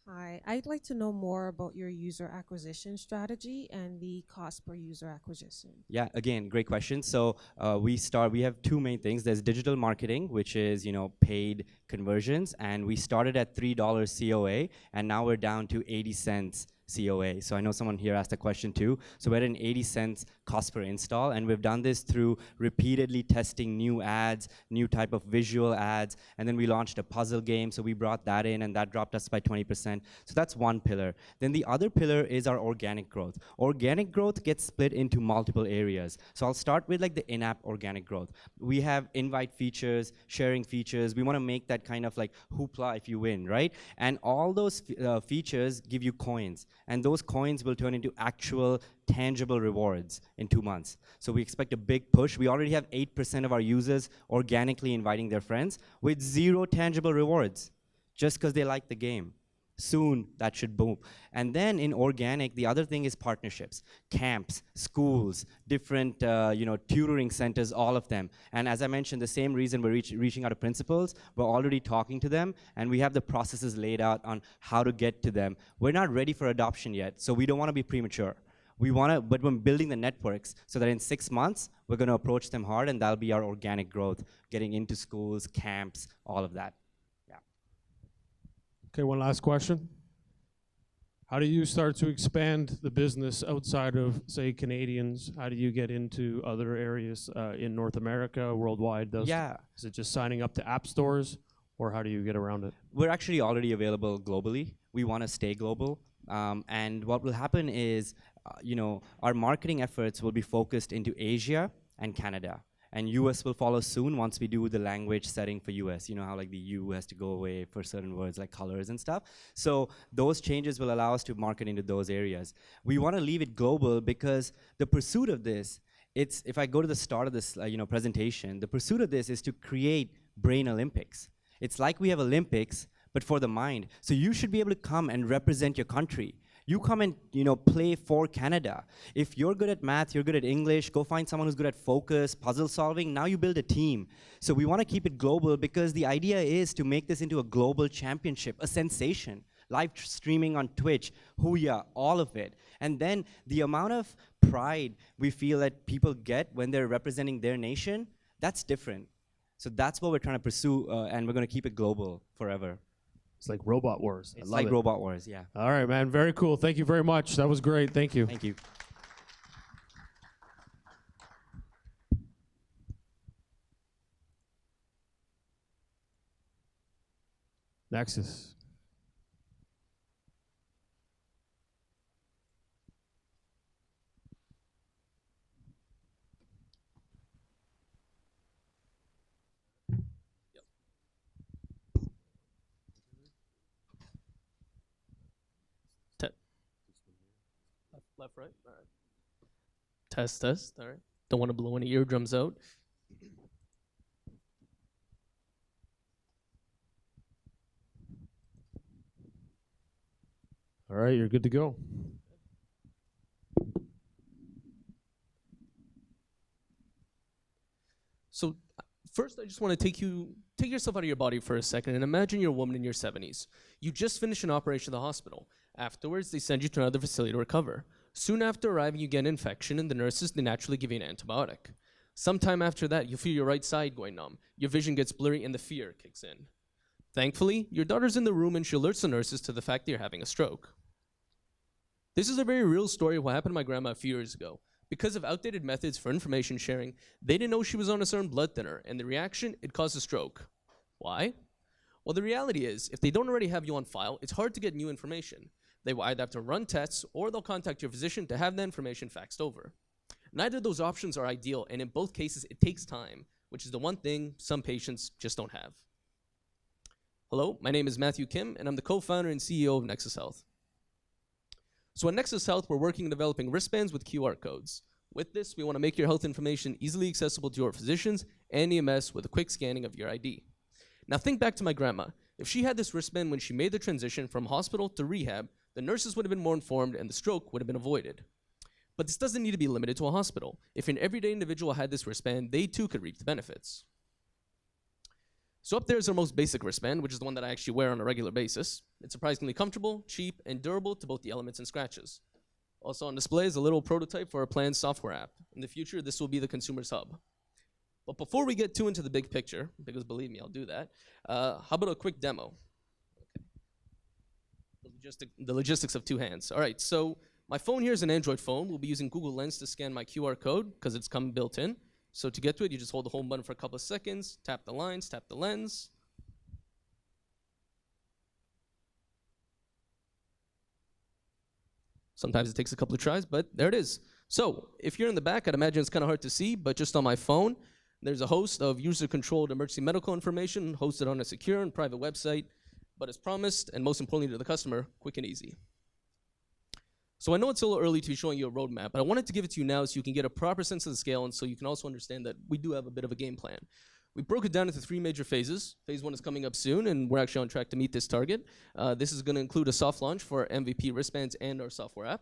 Hi, I'd like to know more about your user acquisition strategy and the cost per user acquisition. Yeah, again, great question. So we have two main things. There's digital marketing, which is paid conversions, and we started at $3 COA, and now we're down to 80 cents COA. So I know someone here asked a question too. So we're at an 80 cents cost per install, and we've done this through repeatedly testing new ads, new type of visual ads, and then we launched a puzzle game, so we brought that in, and that dropped us by 20%. So that's one pillar. Then the other pillar is our organic growth. Organic growth gets split into multiple areas. So I'll start with the in-app organic growth. We have invite features, sharing features. We want to make that kind of hoopla if you win, right? And all those features give you coins. And those coins will turn into actual tangible rewards in 2 months. So we expect a big push. We already have 8% of our users organically inviting their friends with 0 tangible rewards, just because they like the game. Soon that should boom. And then in organic, the other thing is partnerships, camps, schools, different tutoring centers, all of them. And as I mentioned, the same reason we're reaching out to principals, we're already talking to them, and we have the processes laid out on how to get to them. We're not ready for adoption yet, so we don't want to be premature. But we're building the networks so that in 6 months, we're going to approach them hard, and that'll be our organic growth, getting into schools, camps, all of that. Okay, one last question. How do you start to expand the business outside of, say, Canadians? How do you get into other areas in North America, worldwide? Yeah. Is it just signing up to app stores, or how do you get around it? We're actually already available globally. We want to stay global. And what will happen is, our marketing efforts will be focused into Asia and Canada. And US will follow soon once we do the language setting for US. You know how the U has to go away for certain words like colors and stuff. So those changes will allow us to market into those areas. We want to leave it global because the pursuit of this, if I go to the start of this presentation, the pursuit of this is to create brain Olympics. It's like we have Olympics, but for the mind. So you should be able to come and represent your country. You come and play for Canada. If you're good at math, you're good at English, go find someone who's good at focus, puzzle solving. Now you build a team. So we want to keep it global because the idea is to make this into a global championship, a sensation. Live streaming on Twitch, Huya, all of it. And then the amount of pride we feel that people get when they're representing their nation, that's different. So that's what we're trying to pursue, and we're going to keep it global forever. It's like Robot Wars. It's like Robot Wars, yeah. All right, man. Very cool. Thank you very much. That was great. Thank you. Thank you. Nexus. Left, right. All right. Test, test. All right. Don't want to blow any eardrums out. All right, you're good to go. So first, I just want to take yourself out of your body for a second and imagine you're a woman in your 70s. You just finished an operation at the hospital. Afterwards, they send you to another facility to recover. Soon after arriving, you get an infection, and the nurses, they naturally give you an antibiotic. Sometime after that, you feel your right side going numb. Your vision gets blurry, and the fear kicks in. Thankfully, your daughter's in the room, and she alerts the nurses to the fact that you're having a stroke. This is a very real story of what happened to my grandma a few years ago. Because of outdated methods for information sharing, they didn't know she was on a certain blood thinner, and the reaction, it caused a stroke. Why? Well, the reality is, if they don't already have you on file, it's hard to get new information. They will either have to run tests, or they'll contact your physician to have the information faxed over. Neither of those options are ideal, and in both cases, it takes time, which is the one thing some patients just don't have. Hello, my name is Matthew Kim, and I'm the co-founder and CEO of Nexus Health. So at Nexus Health, we're working on developing wristbands with QR codes. With this, we want to make your health information easily accessible to your physicians and EMS with a quick scanning of your ID. Now think back to my grandma. If she had this wristband when she made the transition from hospital to rehab, the nurses would have been more informed and the stroke would have been avoided. But this doesn't need to be limited to a hospital. If an everyday individual had this wristband, they too could reap the benefits. So up there is our most basic wristband, which is the one that I actually wear on a regular basis. It's surprisingly comfortable, cheap, and durable to both the elements and scratches. Also on display is a little prototype for our planned software app. In the future, this will be the consumer's hub. But before we get too into the big picture, because believe me, I'll do that, how about a quick demo? The logistics of two hands. All right, so my phone here is an Android phone. We'll be using Google Lens to scan my QR code because it's come built in. So to get to it, you just hold the home button for a couple of seconds, tap the lines, tap the lens. Sometimes it takes a couple of tries, but there it is. So if you're in the back, I'd imagine it's kind of hard to see, but just on my phone, there's a host of user-controlled emergency medical information hosted on a secure and private website, but as promised, and most importantly to the customer, quick and easy. So I know it's a little early to be showing you a roadmap, but I wanted to give it to you now so you can get a proper sense of the scale and so you can also understand that we do have a bit of a game plan. We broke it down into 3 major phases. Phase 1 is coming up soon, and we're actually on track to meet this target. This is going to include a soft launch for our MVP wristbands and our software app.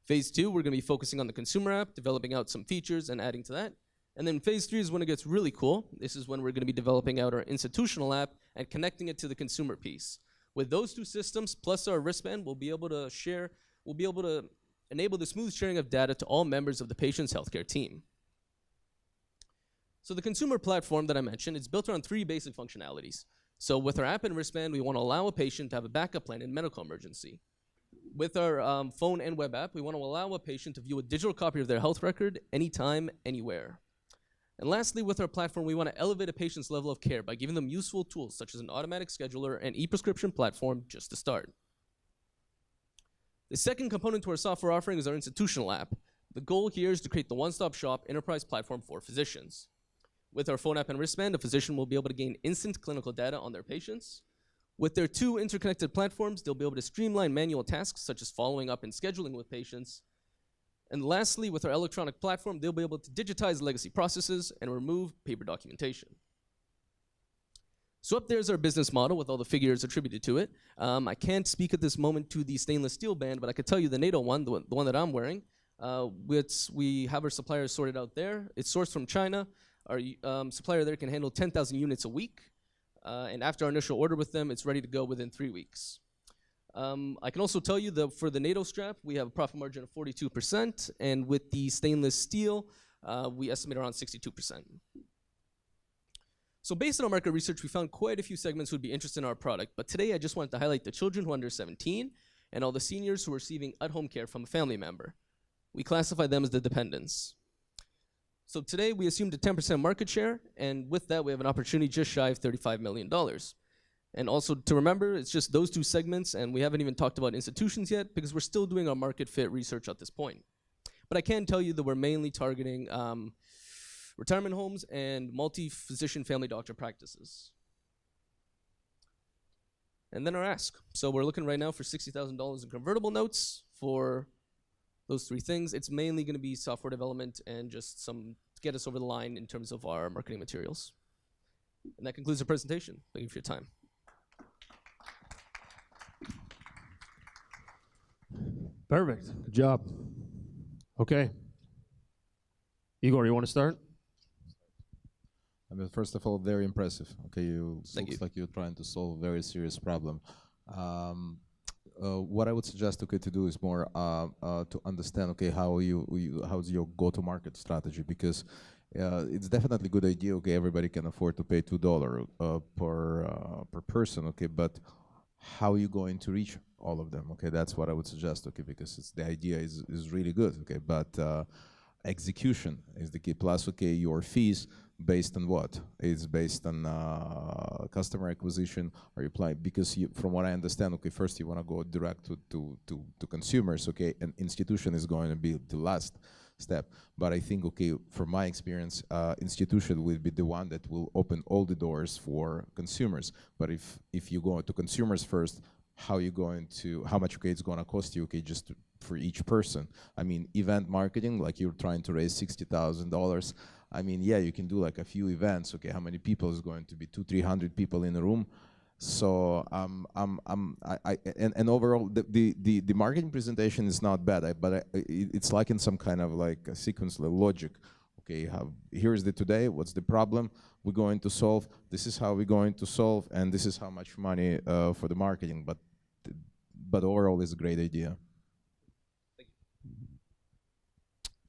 Phase 2, we're going to be focusing on the consumer app, developing out some features and adding to that. And then phase 3 is when it gets really cool. This is when we're going to be developing out our institutional app and connecting it to the consumer piece. With those 2 systems, plus our wristband, we'll be able to enable the smooth sharing of data to all members of the patient's healthcare team. So the consumer platform that I mentioned is built around 3 basic functionalities. So with our app and wristband, we want to allow a patient to have a backup plan in medical emergency. With our phone and web app, we want to allow a patient to view a digital copy of their health record anytime, anywhere. And lastly, with our platform, we want to elevate a patient's level of care by giving them useful tools such as an automatic scheduler and e-prescription platform just to start. The second component to our software offering is our institutional app. The goal here is to create the one-stop shop enterprise platform for physicians. With our phone app and wristband, a physician will be able to gain instant clinical data on their patients. With their 2 interconnected platforms, they'll be able to streamline manual tasks such as following up and scheduling with patients. And lastly, with our electronic platform, they'll be able to digitize legacy processes and remove paper documentation. So up there's our business model with all the figures attributed to it. I can't speak at this moment to the stainless steel band, but I could tell you the NATO one, the one that I'm wearing. We have our suppliers sorted out there. It's sourced from China. Our supplier there can handle 10,000 units a week. And after our initial order with them, it's ready to go within 3 weeks. I can also tell you that for the NATO strap, we have a profit margin of 42%, and with the stainless steel, we estimate around 62%. So based on our market research, we found quite a few segments who would be interested in our product. But today, I just wanted to highlight the children who are under 17 and all the seniors who are receiving at-home care from a family member. We classify them as the dependents. So today, we assumed a 10% market share, and with that, we have an opportunity just shy of $35 million. And also to remember, it's just those two segments, and we haven't even talked about institutions yet because we're still doing our market fit research at this point. But I can tell you that we're mainly targeting retirement homes and multi-physician family doctor practices. And then our ask. So we're looking right now for $60,000 in convertible notes for those three things. It's mainly going to be software development and just some to get us over the line in terms of our marketing materials. And that concludes the presentation. Thank you for your time. Perfect. Good job. Okay. Igor, you want to start? I mean, first of all, very impressive. Okay, looks like you're trying to solve a very serious problem. What I would suggest, okay, to do is more to understand, okay, how's your go-to-market strategy, because it's definitely a good idea. Okay, everybody can afford to pay $2 per person. Okay, but how are you going to reach all of them? Okay, that's what I would suggest. Okay, because the idea is really good. Okay, but execution is the key. Plus, okay, your fees based on what? It's based on customer acquisition, or you apply, because from what I understand, okay, first you want to go direct to consumers, okay, and institution is going to be the last step. But I think, okay, from my experience, institution will be the one that will open all the doors for consumers. But if you go to consumers first, how much, okay, it's going to cost you, okay, just for each person. I mean, event marketing, like you're trying to raise $60,000. I mean, yeah, you can do like a few events. Okay, how many people is going to be? 200-300 people in a room. So and overall, the marketing presentation is not bad, but it's like in some kind of like a sequence logic. Okay, here's the today. What's the problem we're going to solve? This is how we're going to solve, and this is how much money for the marketing. But overall, it's a great idea.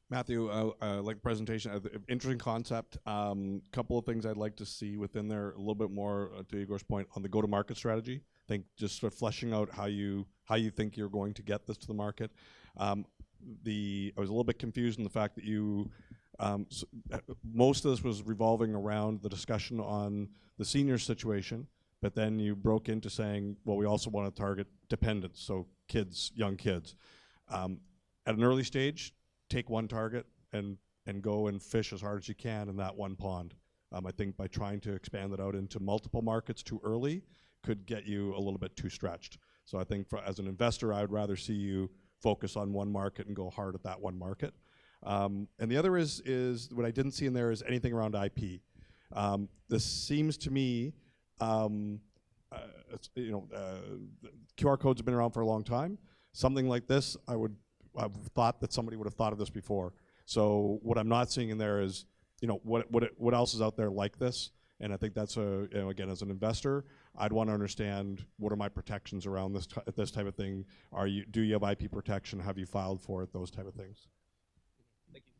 Matthew, I like the presentation. Interesting concept. Couple of things I'd like to see within there, a little bit more to Igor's point on the go-to-market strategy. I think just sort of fleshing out how you think you're going to get this to the market. I was a little bit confused in the fact that you most of this was revolving around the discussion on the senior situation, but then you broke into saying, well, we also want to target dependents, so kids, young kids. At an early stage, take one target and go and fish as hard as you can in that one pond. I think by trying to expand it out into multiple markets too early could get you a little bit too stretched. So I think as an investor, I would rather see you focus on one market and go hard at that one market. And the other is what I didn't see in there is anything around IP. This seems to me, QR codes have been around for a long time. Something like this, I've thought that somebody would have thought of this before. So what I'm not seeing in there is, what else is out there like this? And I think that's again, as an investor, I'd want to understand what are my protections around this type of thing. Do you have IP protection? Have you filed for it? Those type of things. Thank you.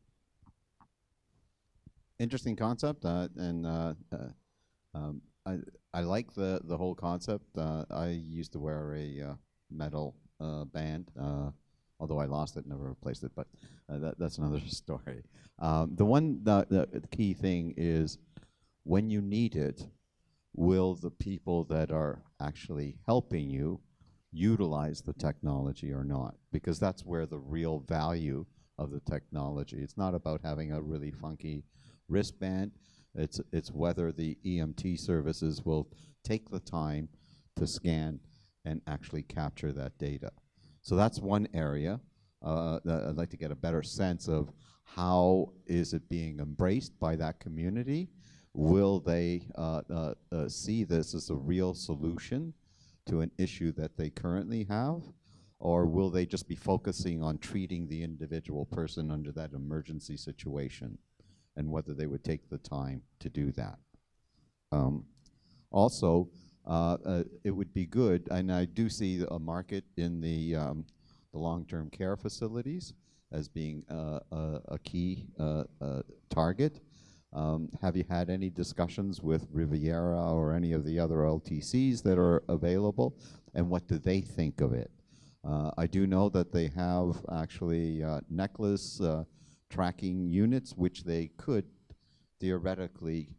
Interesting concept, and I like the whole concept. I used to wear a metal band. Although I lost it, never replaced it, but that's another story. The key thing is, when you need it, will the people that are actually helping you utilize the technology or not? Because that's where the real value of the technology. It's not about having a really funky wristband. It's whether the EMT services will take the time to scan and actually capture that data. So that's one area that I'd like to get a better sense of. How is it being embraced by that community? Will they see this as a real solution to an issue that they currently have? Or will they just be focusing on treating the individual person under that emergency situation, and whether they would take the time to do that? Also, it would be good, and I do see a market in the long-term care facilities as being a key target. Have you had any discussions with Riviera or any of the other LTCs that are available, and what do they think of it? I do know that they have actually necklace tracking units, which they could theoretically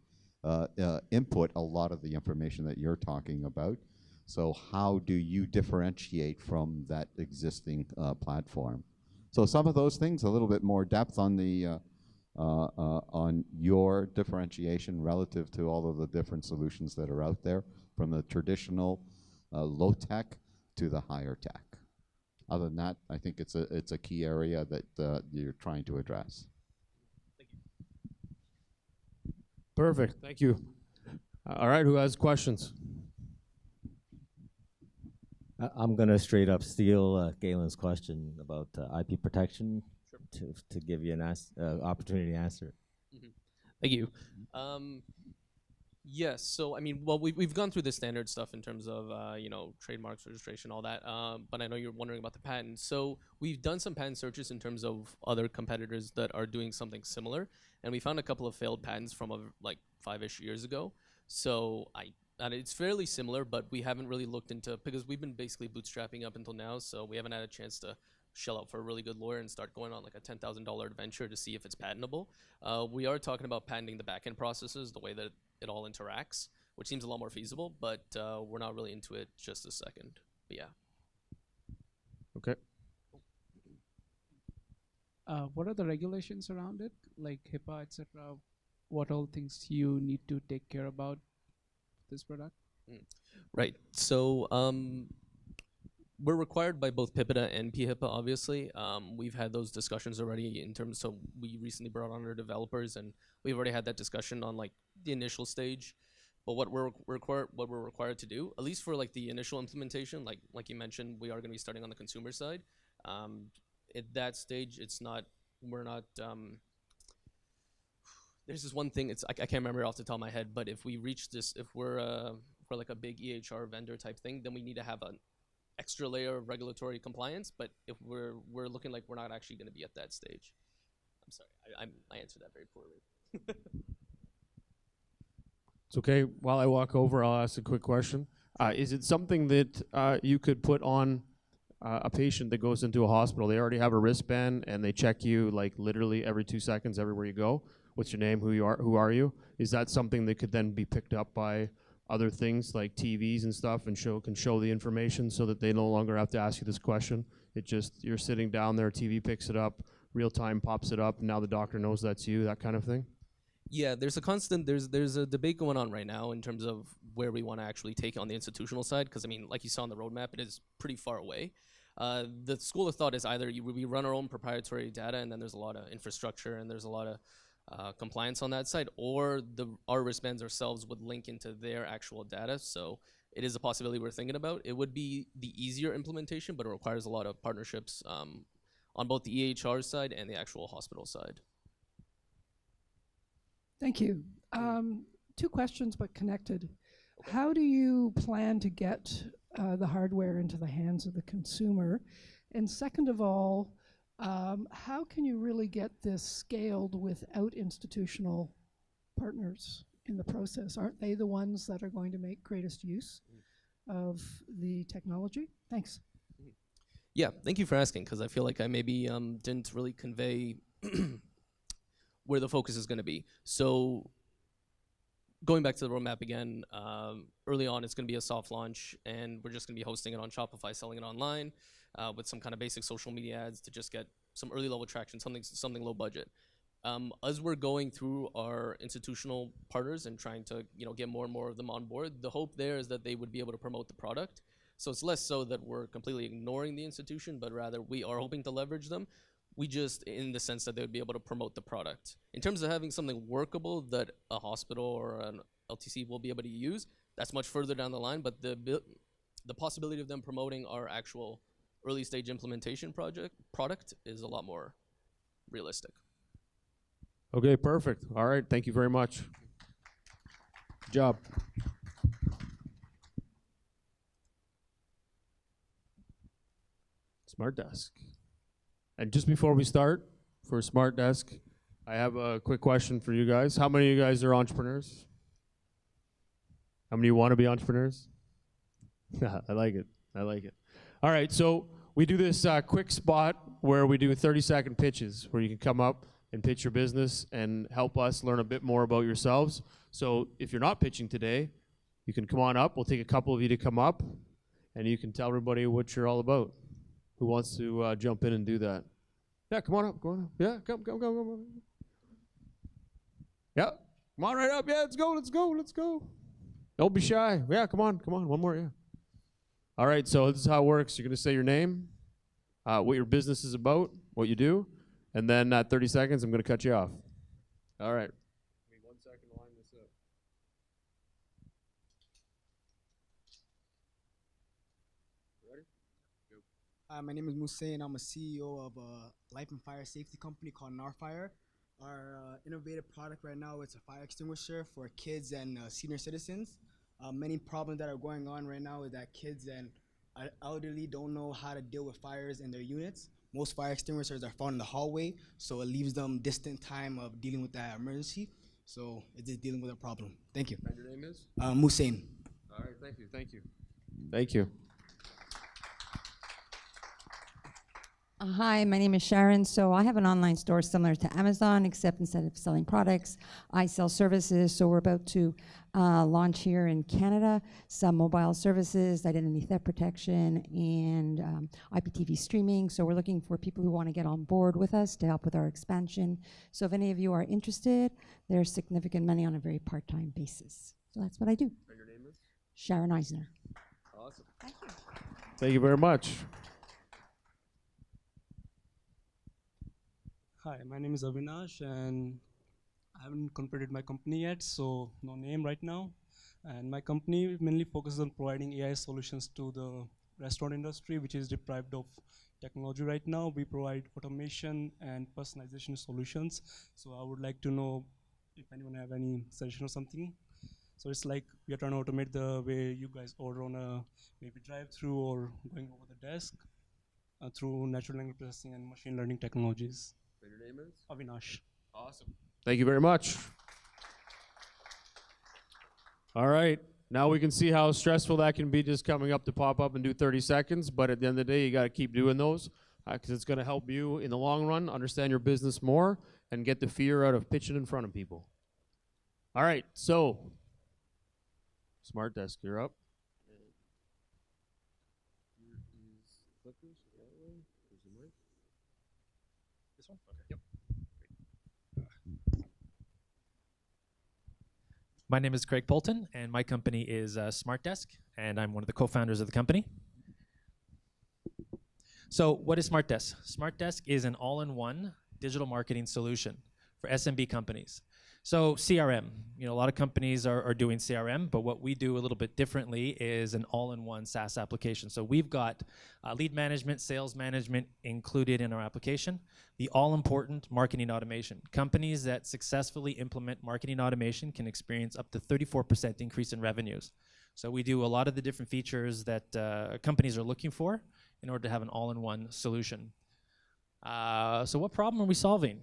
input a lot of the information that you're talking about. So how do you differentiate from that existing platform? So some of those things, a little bit more depth on the on your differentiation relative to all of the different solutions that are out there, from the traditional low tech to the higher tech. Other than that, I think it's a key area that you're trying to address. Perfect. Thank you. All right. Who has questions? I'm going to straight up steal Galen's question about IP protection to give you an opportunity to answer. Thank you. Yes, so I mean, well, we've gone through the standard stuff in terms of you know, trademarks, registration, all that. But I know you're wondering about the patents. So we've done some patent searches in terms of other competitors that are doing something similar, and we found a couple of failed patents from like 5-ish years ago. So and it's fairly similar, but we haven't really looked into, because we've been basically bootstrapping up until now, so we haven't had a chance to shell out for a really good lawyer and start going on like a $10,000 adventure to see if it's patentable. We are talking about patenting the backend processes, the way that it all interacts, which seems a lot more feasible, but we're not really into it just a second. But yeah. Okay. What are the regulations around it, like HIPAA, etc.? What all things you need to take care about this product? Right. So we're required by both PIPEDA and PHIPA, obviously. We've had those discussions already in terms, so we recently brought on our developers, and we've already had that discussion on like the initial stage. But what we're required to do, at least for like the initial implementation, like you mentioned, we are going to be starting on the consumer side. At that stage, we're not. There's this one thing, I can't remember off the top of my head, but if we reach this, if we're like a big EHR vendor type thing, then we need to have an extra layer of regulatory compliance. But if we're looking like we're not actually going to be at that stage. I'm sorry, I answered that very poorly. It's okay. While I walk over, I'll ask a quick question. Is it something that you could put on a patient that goes into a hospital? They already have a wristband and they check you like literally every 2 seconds everywhere you go. What's your name? Who are you? Is that something that could then be picked up by other things like TVs and stuff and can show the information so that they no longer have to ask you this question? It just, you're sitting down there, TV picks it up, real time pops it up, and now the doctor knows that's you, that kind of thing? Yeah, there's a debate going on right now in terms of where we want to actually take it on the institutional side, because I mean, like you saw on the roadmap, it is pretty far away. The school of thought is either we run our own proprietary data, and then there's a lot of infrastructure and there's a lot of compliance on that side, or our wristbands ourselves would link into their actual data. So it is a possibility we're thinking about. It would be the easier implementation, but it requires a lot of partnerships on both the EHR side and the actual hospital side. Thank you. 2 questions, but connected. How do you plan to get the hardware into the hands of the consumer? And second of all, how can you really get this scaled without institutional partners in the process? Aren't they the ones that are going to make greatest use of the technology? Thanks. Yeah, thank you for asking, because I feel like I maybe didn't really convey where the focus is going to be. So going back to the roadmap again, early on it's going to be a soft launch, and we're just going to be hosting it on Shopify, selling it online with some kind of basic social media ads to just get some early level traction, something low budget. As we're going through our institutional partners and trying to get more and more of them on board, the hope there is that they would be able to promote the product. So it's less so that we're completely ignoring the institution, but rather we are hoping to leverage them. We just, in the sense that they would be able to promote the product. In terms of having something workable that a hospital or an LTC will be able to use, that's much further down the line, but the possibility of them promoting our actual early stage implementation product is a lot more realistic. Okay, perfect. All right, thank you very much. Good job. Smart Desk. And just before we start, for Smart Desk, I have a quick question for you guys. How many of you guys are entrepreneurs? How many of you want to be entrepreneurs? I like it. I like it. All right, so we do this quick spot where we do 30-second pitches where you can come up and pitch your business and help us learn a bit more about yourselves. So if you're not pitching today, you can come on up. We'll take a couple of you to come up, and you can tell everybody what you're all about. Who wants to jump in and do that? Yeah, come on up. Go on up. Yeah, come. Yeah, come on right up. Yeah, let's go. Don't be shy. Yeah, come on. One more, yeah. All right, so this is how it works. You're going to say your name, what your business is about, what you do, and then at 30 seconds, I'm going to cut you off. All right. Give me 1 second to line this up. Ready? Go. My name is Musain. I'm a CEO of a life and fire safety company called Narfire. Our innovative product right now is a fire extinguisher for kids and senior citizens. Many problems that are going on right now is that kids and elderly don't know how to deal with fires in their units. Most fire extinguishers are found in the hallway, so it leaves them distant time of dealing with that emergency. So it's just dealing with a problem. Thank you. And your name is? Musain. All right, thank you. Thank you. Hi, my name is Sharon. So I have an online store similar to Amazon, except instead of selling products, I sell services. So we're about to launch here in Canada some mobile services, identity theft protection, and IPTV streaming. So we're looking for people who want to get on board with us to help with our expansion. So if any of you are interested, there's significant money on a very part-time basis. So that's what I do. And your name is? Sharon Eisner. Awesome. Thank you. Thank you very much. Hi, my name is Avinash, and I haven't completed my company yet, so no name right now. And my company mainly focuses on providing AI solutions to the restaurant industry, which is deprived of technology right now. We provide automation and personalization solutions. So I would like to know if anyone have any suggestion or something. So it's like we are trying to automate the way you guys order on a maybe drive-through or going over the desk through natural language processing and machine learning technologies. And your name is? Avinash. Awesome. Thank you very much. All right. Now we can see how stressful that can be just coming up to pop up and do 30 seconds. But at the end of the day, you got to keep doing those because it's going to help you in the long run understand your business more and get the fear out of pitching in front of people. All right. So, Smart Desk, you're up. This one? Okay. Yep. My name is Craig Polton, and my company is Smart Desk, and I'm one of the co-founders of the company. So what is Smart Desk? Smart Desk is an all-in-one digital marketing solution for SMB companies. So CRM, a lot of companies are doing CRM, but what we do a little bit differently is an all-in-one SaaS application. So we've got lead management, sales management included in our application, the all-important marketing automation. Companies that successfully implement marketing automation can experience up to 34% increase in revenues. So we do a lot of the different features that companies are looking for in order to have an all-in-one solution. So what problem are we solving?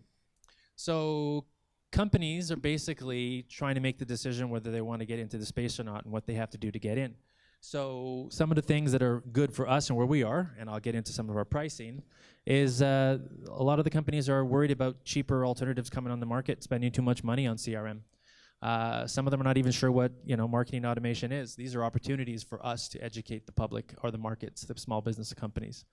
So companies are basically trying to make the decision whether they want to get into the space or not and what they have to do to get in. So some of the things that are good for us and where we are, and I'll get into some of our pricing, is a lot of the companies are worried about cheaper alternatives coming on the market, spending too much money on CRM. Some of them are not even sure what marketing automation is. These are opportunities for us to educate the public or the markets, the small business companies.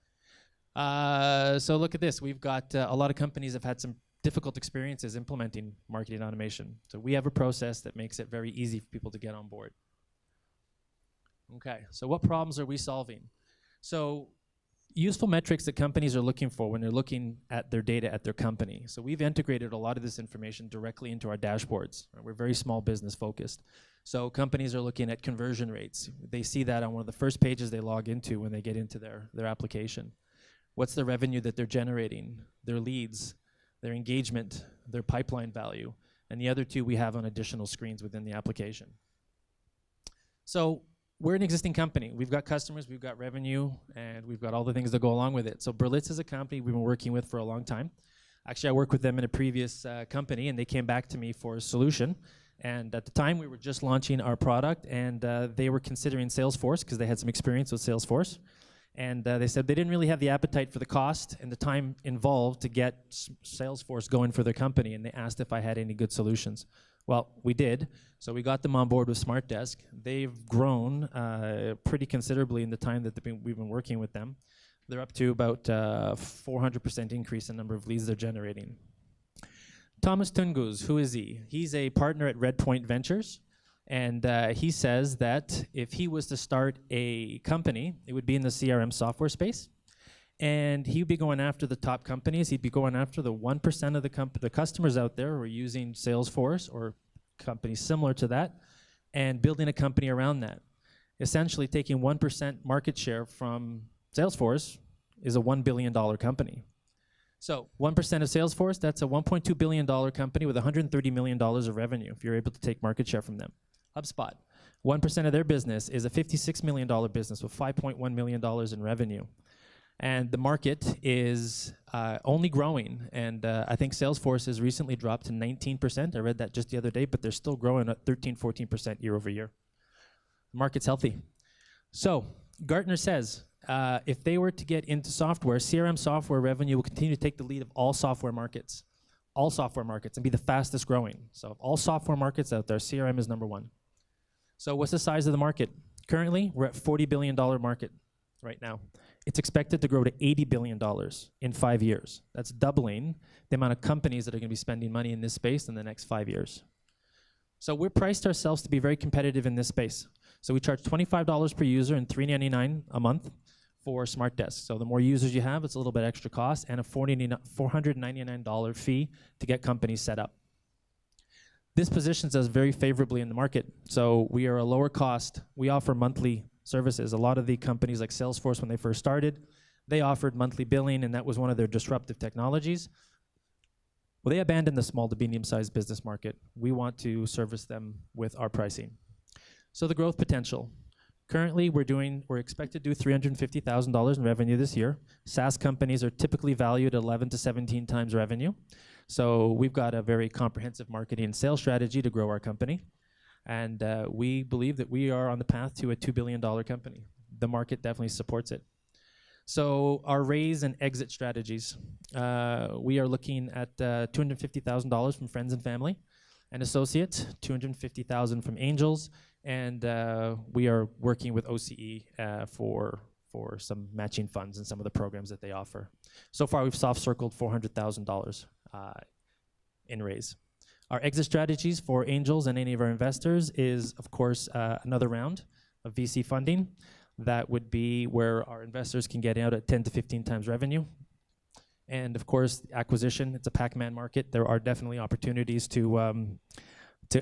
So look at this. We've got a lot of companies have had some difficult experiences implementing marketing automation. So we have a process that makes it very easy for people to get on board. Okay, so what problems are we solving? So useful metrics that companies are looking for when they're looking at their data at their company. So we've integrated a lot of this information directly into our dashboards. We're very small business focused. So companies are looking at conversion rates. They see that on one of the first pages they log into when they get into their application. What's the revenue that they're generating, their leads, their engagement, their pipeline value, and the other two we have on additional screens within the application. So we're an existing company. We've got customers, we've got revenue, and we've got all the things that go along with it. So Berlitz is a company we've been working with for a long time. Actually, I worked with them in a previous company, and they came back to me for a solution. And at the time, we were just launching our product, and they were considering Salesforce because they had some experience with Salesforce. And they said they didn't really have the appetite for the cost and the time involved to get Salesforce going for their company, and they asked if I had any good solutions. Well, we did. So we got them on board with SmartDesk. They've grown pretty considerably in the time that we've been working with them. They're up to about 400% increase in number of leads they're generating. Thomas Tunguz, who is he? He's a partner at Redpoint Ventures, and he says that if he was to start a company, it would be in the CRM software space, and he'd be going after the top companies. He'd be going after the 1% of the customers out there who are using Salesforce or companies similar to that, and building a company around that. Essentially taking 1% market share from Salesforce is a $1 billion company. So 1% of Salesforce, that's a $1.2 billion company with $130 million of revenue if you're able to take market share from them. HubSpot, 1% of their business is a $56 million business with $5.1 million in revenue. And the market is only growing. And I think Salesforce has recently dropped to 19%. I read that just the other day, but they're still growing at 13, 14% year over year. The market's healthy. So Gartner says, if they were to get into software, CRM software revenue will continue to take the lead of all software markets, and be the fastest growing. So of all software markets out there, CRM is number one. So what's the size of the market? Currently, we're at $40 billion market right now. It's expected to grow to $80 billion in 5 years. That's doubling the amount of companies that are going to be spending money in this space in the next 5 years. So we're priced ourselves to be very competitive in this space. So we charge $25 per user and $3.99 a month for SmartDesk. So the more users you have, it's a little bit extra cost, and a $499 fee to get companies set up. This positions us very favorably in the market. So we are a lower cost. We offer monthly services. A lot of the companies like Salesforce, when they first started, they offered monthly billing, and that was one of their disruptive technologies. Well, they abandoned the small to medium-sized business market. We want to service them with our pricing. So the growth potential. Currently, we're expected to do $350,000 in revenue this year. SaaS companies are typically valued at 11 to 17 times revenue. So we've got a very comprehensive marketing and sales strategy to grow our company. And we believe that we are on the path to a $2 billion company. The market definitely supports it. So our raise and exit strategies. We are looking at $250,000 from friends and family and associates, $250,000 from angels, and we are working with OCE for some matching funds and some of the programs that they offer. So far, we've soft-circled $400,000 in raise. Our exit strategies for angels and any of our investors is, of course, another round of VC funding. That would be where our investors can get out at 10 to 15 times revenue. And of course, acquisition, it's a Pac-Man market. There are definitely opportunities to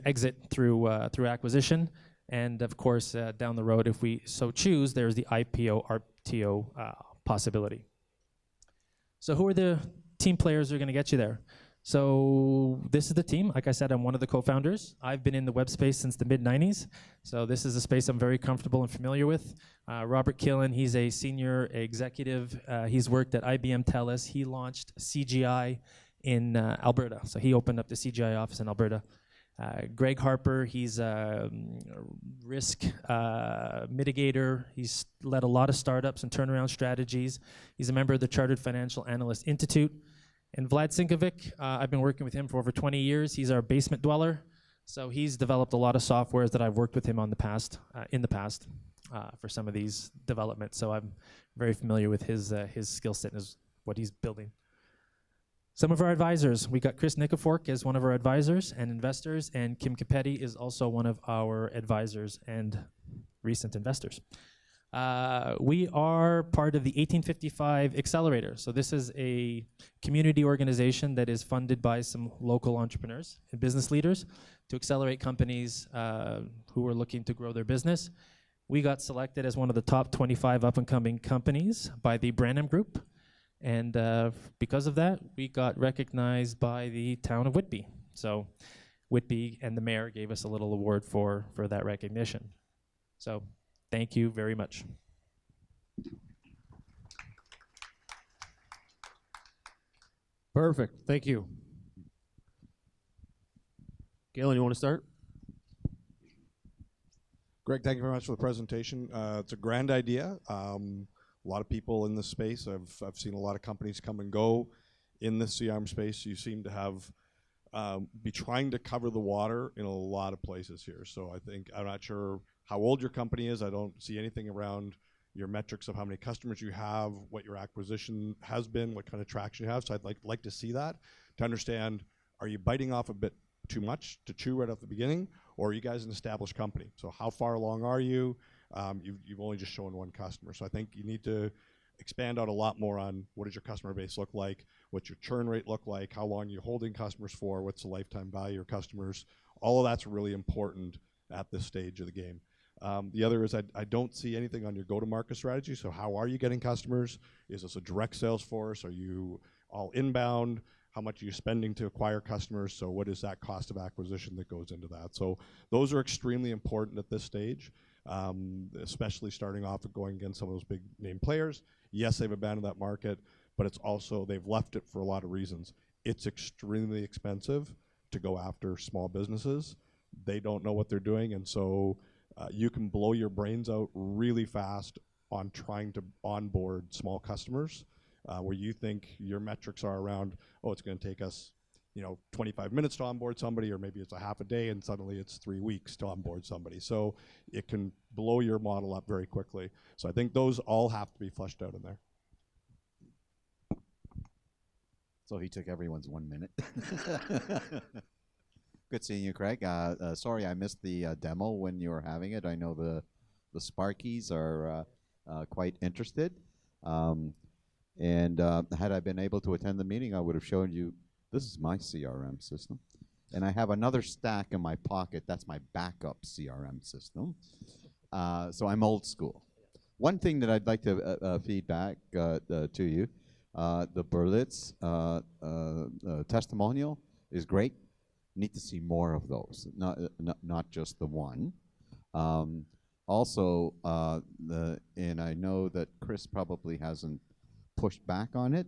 exit through acquisition. And of course, down the road, if we so choose, there's the IPO, RTO possibility. So who are the team players who are going to get you there? So this is the team. Like I said, I'm one of the co-founders. I've been in the web space since the mid-90s. So this is a space I'm very comfortable and familiar with. Robert Killen, he's a senior executive. He's worked at IBM TELUS. He launched CGI in Alberta. So he opened up the CGI office in Alberta. Greg Harper, he's a risk mitigator. He's led a lot of startups and turnaround strategies. He's a member of the Chartered Financial Analyst Institute. And Vlad Sinkovic, I've been working with him for over 20 years. He's our basement dweller. So he's developed a lot of softwares that I've worked with him on in the past for some of these developments. So I'm very familiar with his skill set and what he's building. Some of our advisors, we got Chris Nikifork as one of our advisors and investors, and Kim Capetti is also one of our advisors and recent investors. We are part of the 1855 Accelerator. So this is a community organization that is funded by some local entrepreneurs and business leaders to accelerate companies who are looking to grow their business. We got selected as one of the top 25 up-and-coming companies by the Branham Group. And because of that, we got recognized by the town of Whitby. So Whitby and the mayor gave us a little award for that recognition. So thank you very much. Perfect. Thank you. Galen, you want to start? Greg, thank you very much for the presentation. It's a grand idea. A lot of people in this space. I've seen a lot of companies come and go in the CRM space. You seem to have be trying to cover the water in a lot of places here. So I think, I'm not sure how old your company is. I don't see anything around your metrics of how many customers you have, what your acquisition has been, what kind of traction you have. So I'd like to see that, to understand, are you biting off a bit too much to chew right off the beginning, or are you guys an established company? So how far along are you? You've only just shown one customer. So I think you need to expand out a lot more on what does your customer base look like, what's your churn rate look like, how long you're holding customers for, what's the lifetime value of customers. All of that's really important at this stage of the game. The other is I don't see anything on your go-to-market strategy. So how are you getting customers? Is this a direct sales force? Are you all inbound? How much are you spending to acquire customers? So what is that cost of acquisition that goes into that? So those are extremely important at this stage, especially starting off and going against some of those big name players. Yes, they've abandoned that market, but it's also, they've left it for a lot of reasons. It's extremely expensive to go after small businesses. They don't know what they're doing, and so you can blow your brains out really fast on trying to onboard small customers, where you think your metrics are around, oh, it's going to take us 25 minutes to onboard somebody, or maybe it's a half a day, and suddenly it's 3 weeks to onboard somebody. So it can blow your model up very quickly. So I think those all have to be fleshed out in there. So he took everyone's 1 minute. Good seeing you, Craig. Sorry I missed the demo when you were having it. I know the Sparkies are quite interested. And had I been able to attend the meeting, I would have shown you, this is my CRM system. And I have another stack in my pocket. That's my backup CRM system. So I'm old school. One thing that I'd like to feedback to you, the Berlitz testimonial is great. Need to see more of those, not just the one. Also, and I know that Chris probably hasn't pushed back on it,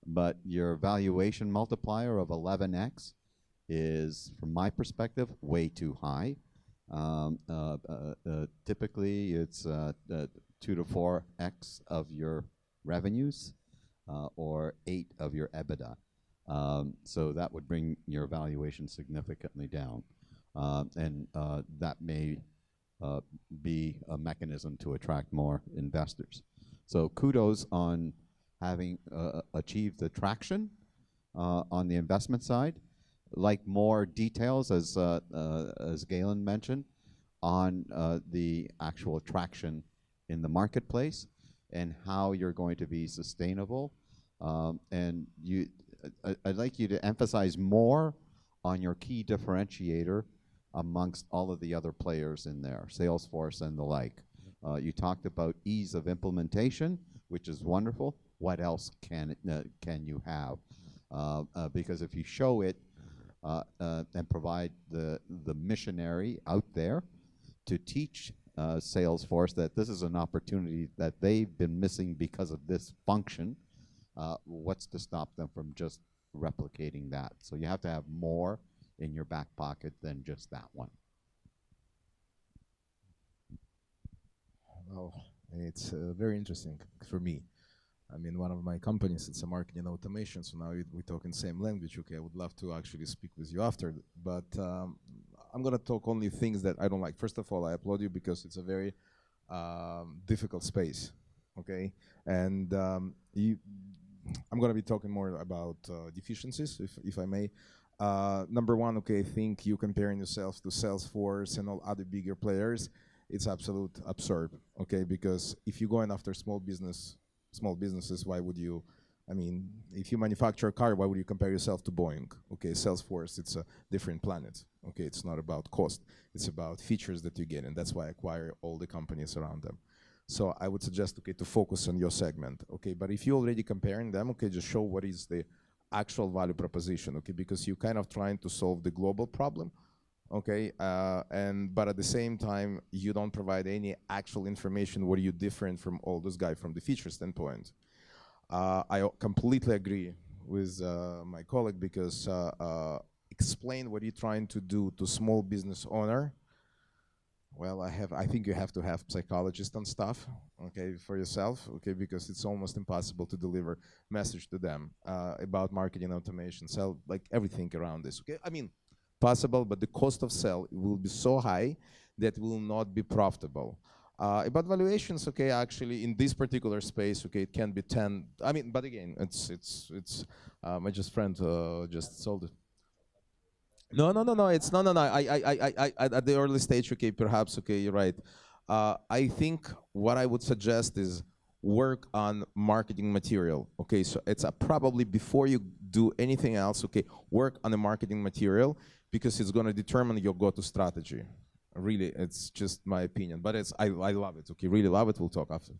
but your valuation multiplier of 11x is, from my perspective, way too high. Typically, it's 2 to 4x of your revenues, or 8 of your EBITDA. So that would bring your valuation significantly down. And that may be a mechanism to attract more investors. So kudos on having achieved the traction on the investment side. Like more details, as Galen mentioned, on the actual traction in the marketplace and how you're going to be sustainable. And I'd like you to emphasize more on your key differentiator amongst all of the other players in there, Salesforce and the like. You talked about ease of implementation, which is wonderful. What else can you have? Because if you show it and provide the missionary out there to teach Salesforce that this is an opportunity that they've been missing because of this function, what's to stop them from just replicating that? So you have to have more in your back pocket than just that one. Well, it's very interesting for me. I mean, one of my companies, it's a marketing automation, so now we talk in same language. Okay, I would love to actually speak with you after, but I'm going to talk only things that I don't like. First of all, I applaud you because it's a very difficult space, okay? And I'm going to be talking more about deficiencies, if I may. Number one, okay, I think you comparing yourself to Salesforce and all other bigger players, it's absolute absurd, okay? Because if you're going after small businesses, why would you, I mean, if you manufacture a car, why would you compare yourself to Boeing? Okay, Salesforce, it's a different planet. Okay, it's not about cost. It's about features that you get, and that's why I acquire all the companies around them. So I would suggest, okay, to focus on your segment, okay? But if you're already comparing them, okay, just show what is the actual value proposition, okay? Because you're kind of trying to solve the global problem, okay? But at the same time, you don't provide any actual information where you're different from all those guys from the feature standpoint. I completely agree with my colleague because explain what you're trying to do to small business owner. Well, I think you have to have psychologists and stuff, okay, for yourself, okay, because it's almost impossible to deliver message to them about marketing automation, sell like everything around this, okay? I mean, possible, but the cost of sell will be so high that will not be profitable. About valuations, okay, actually in this particular space, okay, it can be 10. I mean, but again, it's my just friend just sold it. No. It's no. I at the early stage, okay, perhaps, okay, you're right. I think what I would suggest is work on marketing material. Okay, so it's probably before you do anything else, okay, work on the marketing material because it's going to determine your go-to strategy. Really, it's just my opinion, but I love it. Okay, really love it. We'll talk after.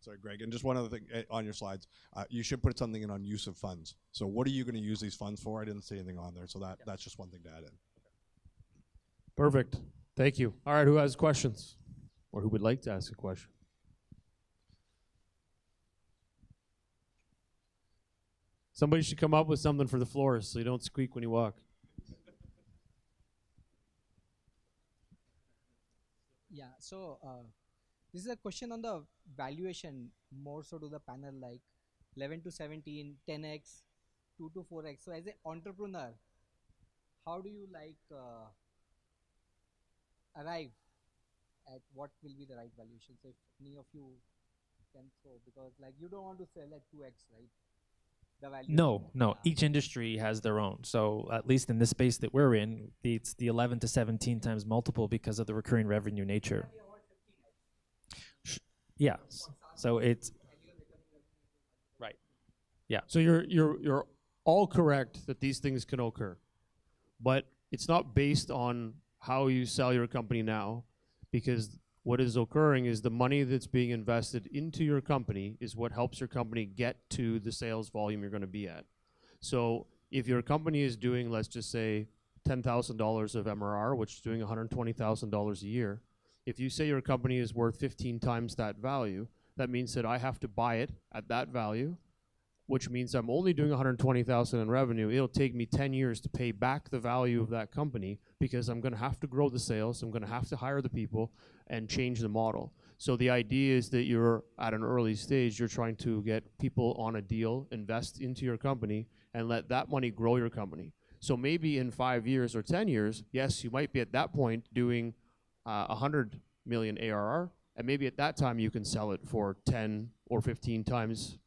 Sorry, Greg, and just one other thing on your slides. You should put something in on use of funds. So what are you going to use these funds for? I didn't see anything on there, so that's just one thing to add in. Perfect. Thank you. All right, who has questions? Or who would like to ask a question? Somebody should come up with something for the floors so you don't squeak when you walk. Yeah, so this is a question on the valuation, more so to the panel, like 11 to 17, 10x, 2 to 4x. So as an entrepreneur, how do you like arrive at what will be the right valuation? So if any of you can throw, because like you don't want to sell at 2x, right? The value. No. Each industry has their own. So at least in this space that we're in, it's the 11 to 17 times multiple because of the recurring revenue nature. Yeah. So it's right. Yeah. So you're all correct that these things can occur, but it's not based on how you sell your company now, because what is occurring is the money that's being invested into your company is what helps your company get to the sales volume you're going to be at. So if your company is doing, let's just say, $10,000 of MRR, which is doing $120,000 a year, if you say your company is worth 15 times that value, that means that I have to buy it at that value, which means I'm only doing $120,000 in revenue. It'll take me 10 years to pay back the value of that company because I'm going to have to grow the sales, I'm going to have to hire the people and change the model. So the idea is that you're at an early stage, you're trying to get people on a deal, invest into your company, and let that money grow your company. So maybe in 5 years or 10 years, yes, you might be at that point doing 100 million ARR, and maybe at that time you can sell it for 10 or 15 times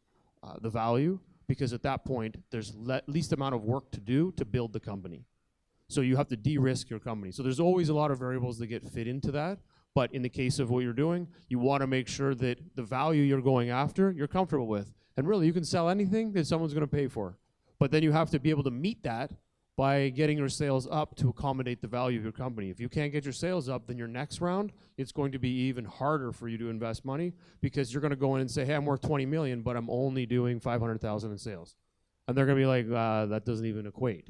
the value, because at that point there's least amount of work to do to build the company. So you have to de-risk your company. So there's always a lot of variables that get fit into that, but in the case of what you're doing, you want to make sure that the value you're going after, you're comfortable with. And really, you can sell anything that someone's going to pay for. But then you have to be able to meet that by getting your sales up to accommodate the value of your company. If you can't get your sales up, then your next round, it's going to be even harder for you to invest money, because you're going to go in and say, hey, I'm worth 20 million, but I'm only doing 500,000 in sales. And they're going to be like, that doesn't even equate.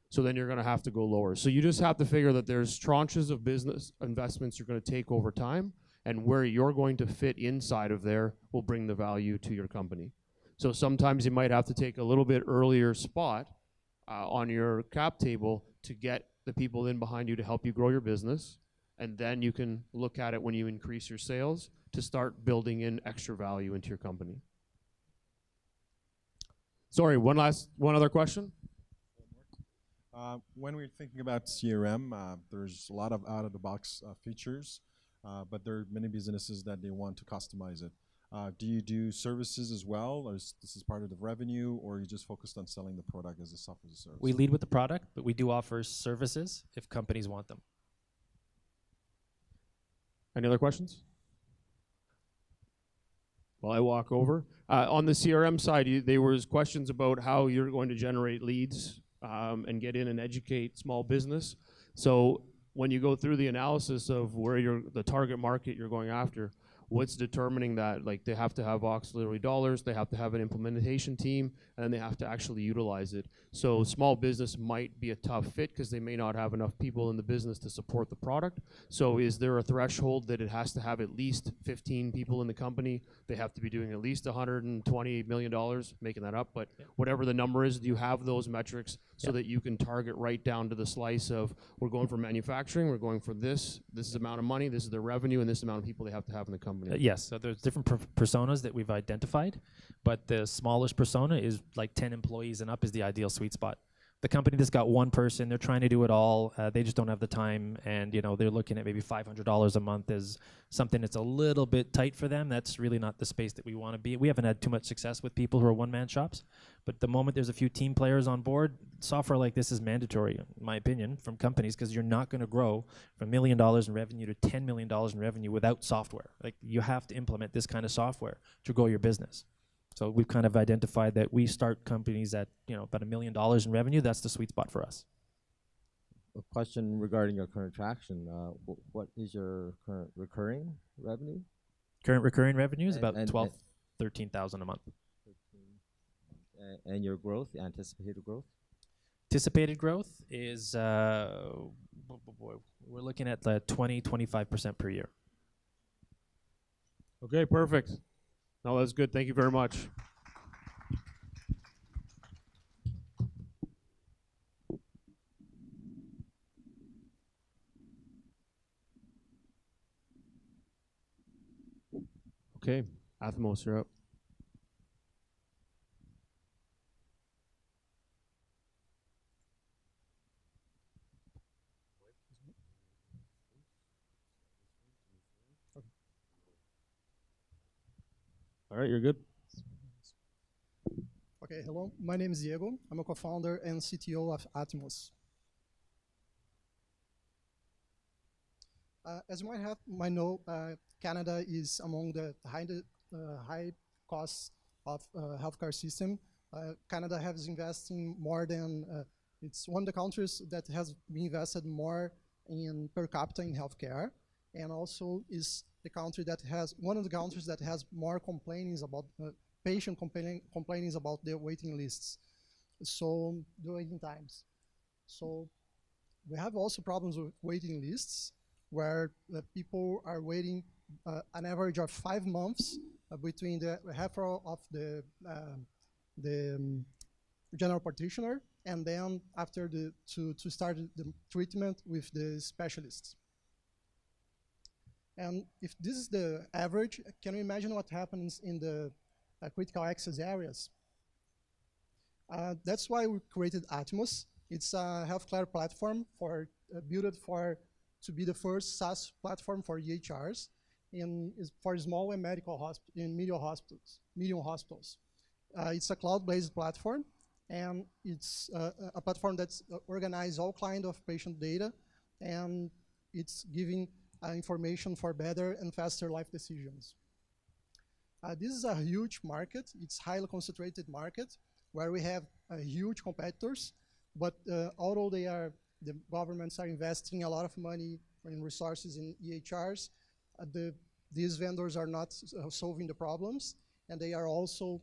So then you're going to have to go lower. So you just have to figure that there's tranches of business investments you're going to take over time, and where you're going to fit inside of there will bring the value to your company. So sometimes you might have to take a little bit earlier spot on your cap table to get the people in behind you to help you grow your business, and then you can look at it when you increase your sales to start building in extra value into your company. Sorry, one other question? When we're thinking about CRM, there's a lot of out-of-the-box features, but there are many businesses that they want to customize it. Do you do services as well, or is this part of the revenue, or are you just focused on selling the product as a software as a service? We lead with the product, but we do offer services if companies want them. Any other questions? While I walk over. On the CRM side, there was questions about how you're going to generate leads and get in and educate small business. So when you go through the analysis of where the target market you're going after, what's determining that? Like, they have to have auxiliary dollars, they have to have an implementation team, and then they have to actually utilize it. So small business might be a tough fit because they may not have enough people in the business to support the product. So is there a threshold that it has to have at least 15 people in the company? They have to be doing at least $120 million, making that up, but whatever the number is, do you have those metrics so that you can target right down to the slice of, we're going for manufacturing, we're going for this is the amount of money, this is the revenue, and this amount of people they have to have in the company? Yes, so there's different personas that we've identified, but the smallest persona is like 10 employees and up is the ideal sweet spot. The company that's got one person, they're trying to do it all, they just don't have the time, and they're looking at maybe $500 a month as something that's a little bit tight for them. That's really not the space that we want to be. We haven't had too much success with people who are one-man shops, but the moment there's a few team players on board, software like this is mandatory, in my opinion, from companies, because you're not going to grow from $1 million in revenue to $10 million in revenue without software. Like, you have to implement this kind of software to grow your business. So we've kind of identified that we start companies at about $1 million in revenue. That's the sweet spot for us. A question regarding your current traction. What is your current recurring revenue? Current recurring revenue is about 13,000 a month. And your growth, anticipated growth? Anticipated growth is, we're looking at 20-25% per year. Okay, perfect. No, that's good. Thank you very much. Okay, Athmos, you're up. All right, you're good. Okay, hello. My name is Diego. I'm a co-founder and CTO of Atmos. As you might know, Canada is among the high costs of healthcare system. Canada has investing more than, it's one of the countries that has been invested more in per capita in healthcare, and also is the country that has, one of the countries that has more complainings about, patient complainings about their waiting lists. So, the waiting times. So, we have also problems with waiting lists, where people are waiting an average of 5 months between the referral of the general practitioner and then after to start the treatment with the specialists. And if this is the average, can you imagine what happens in the critical access areas? That's why we created Atmos. It's a healthcare platform built to be the first SaaS platform for EHRs for small and medium hospitals. It's a cloud-based platform, and it's a platform that's organized all kinds of patient data, and it's giving information for better and faster life decisions. This is a huge market. It's highly concentrated market where we have huge competitors, but although the governments are investing a lot of money in resources in EHRs, these vendors are not solving the problems, and they are also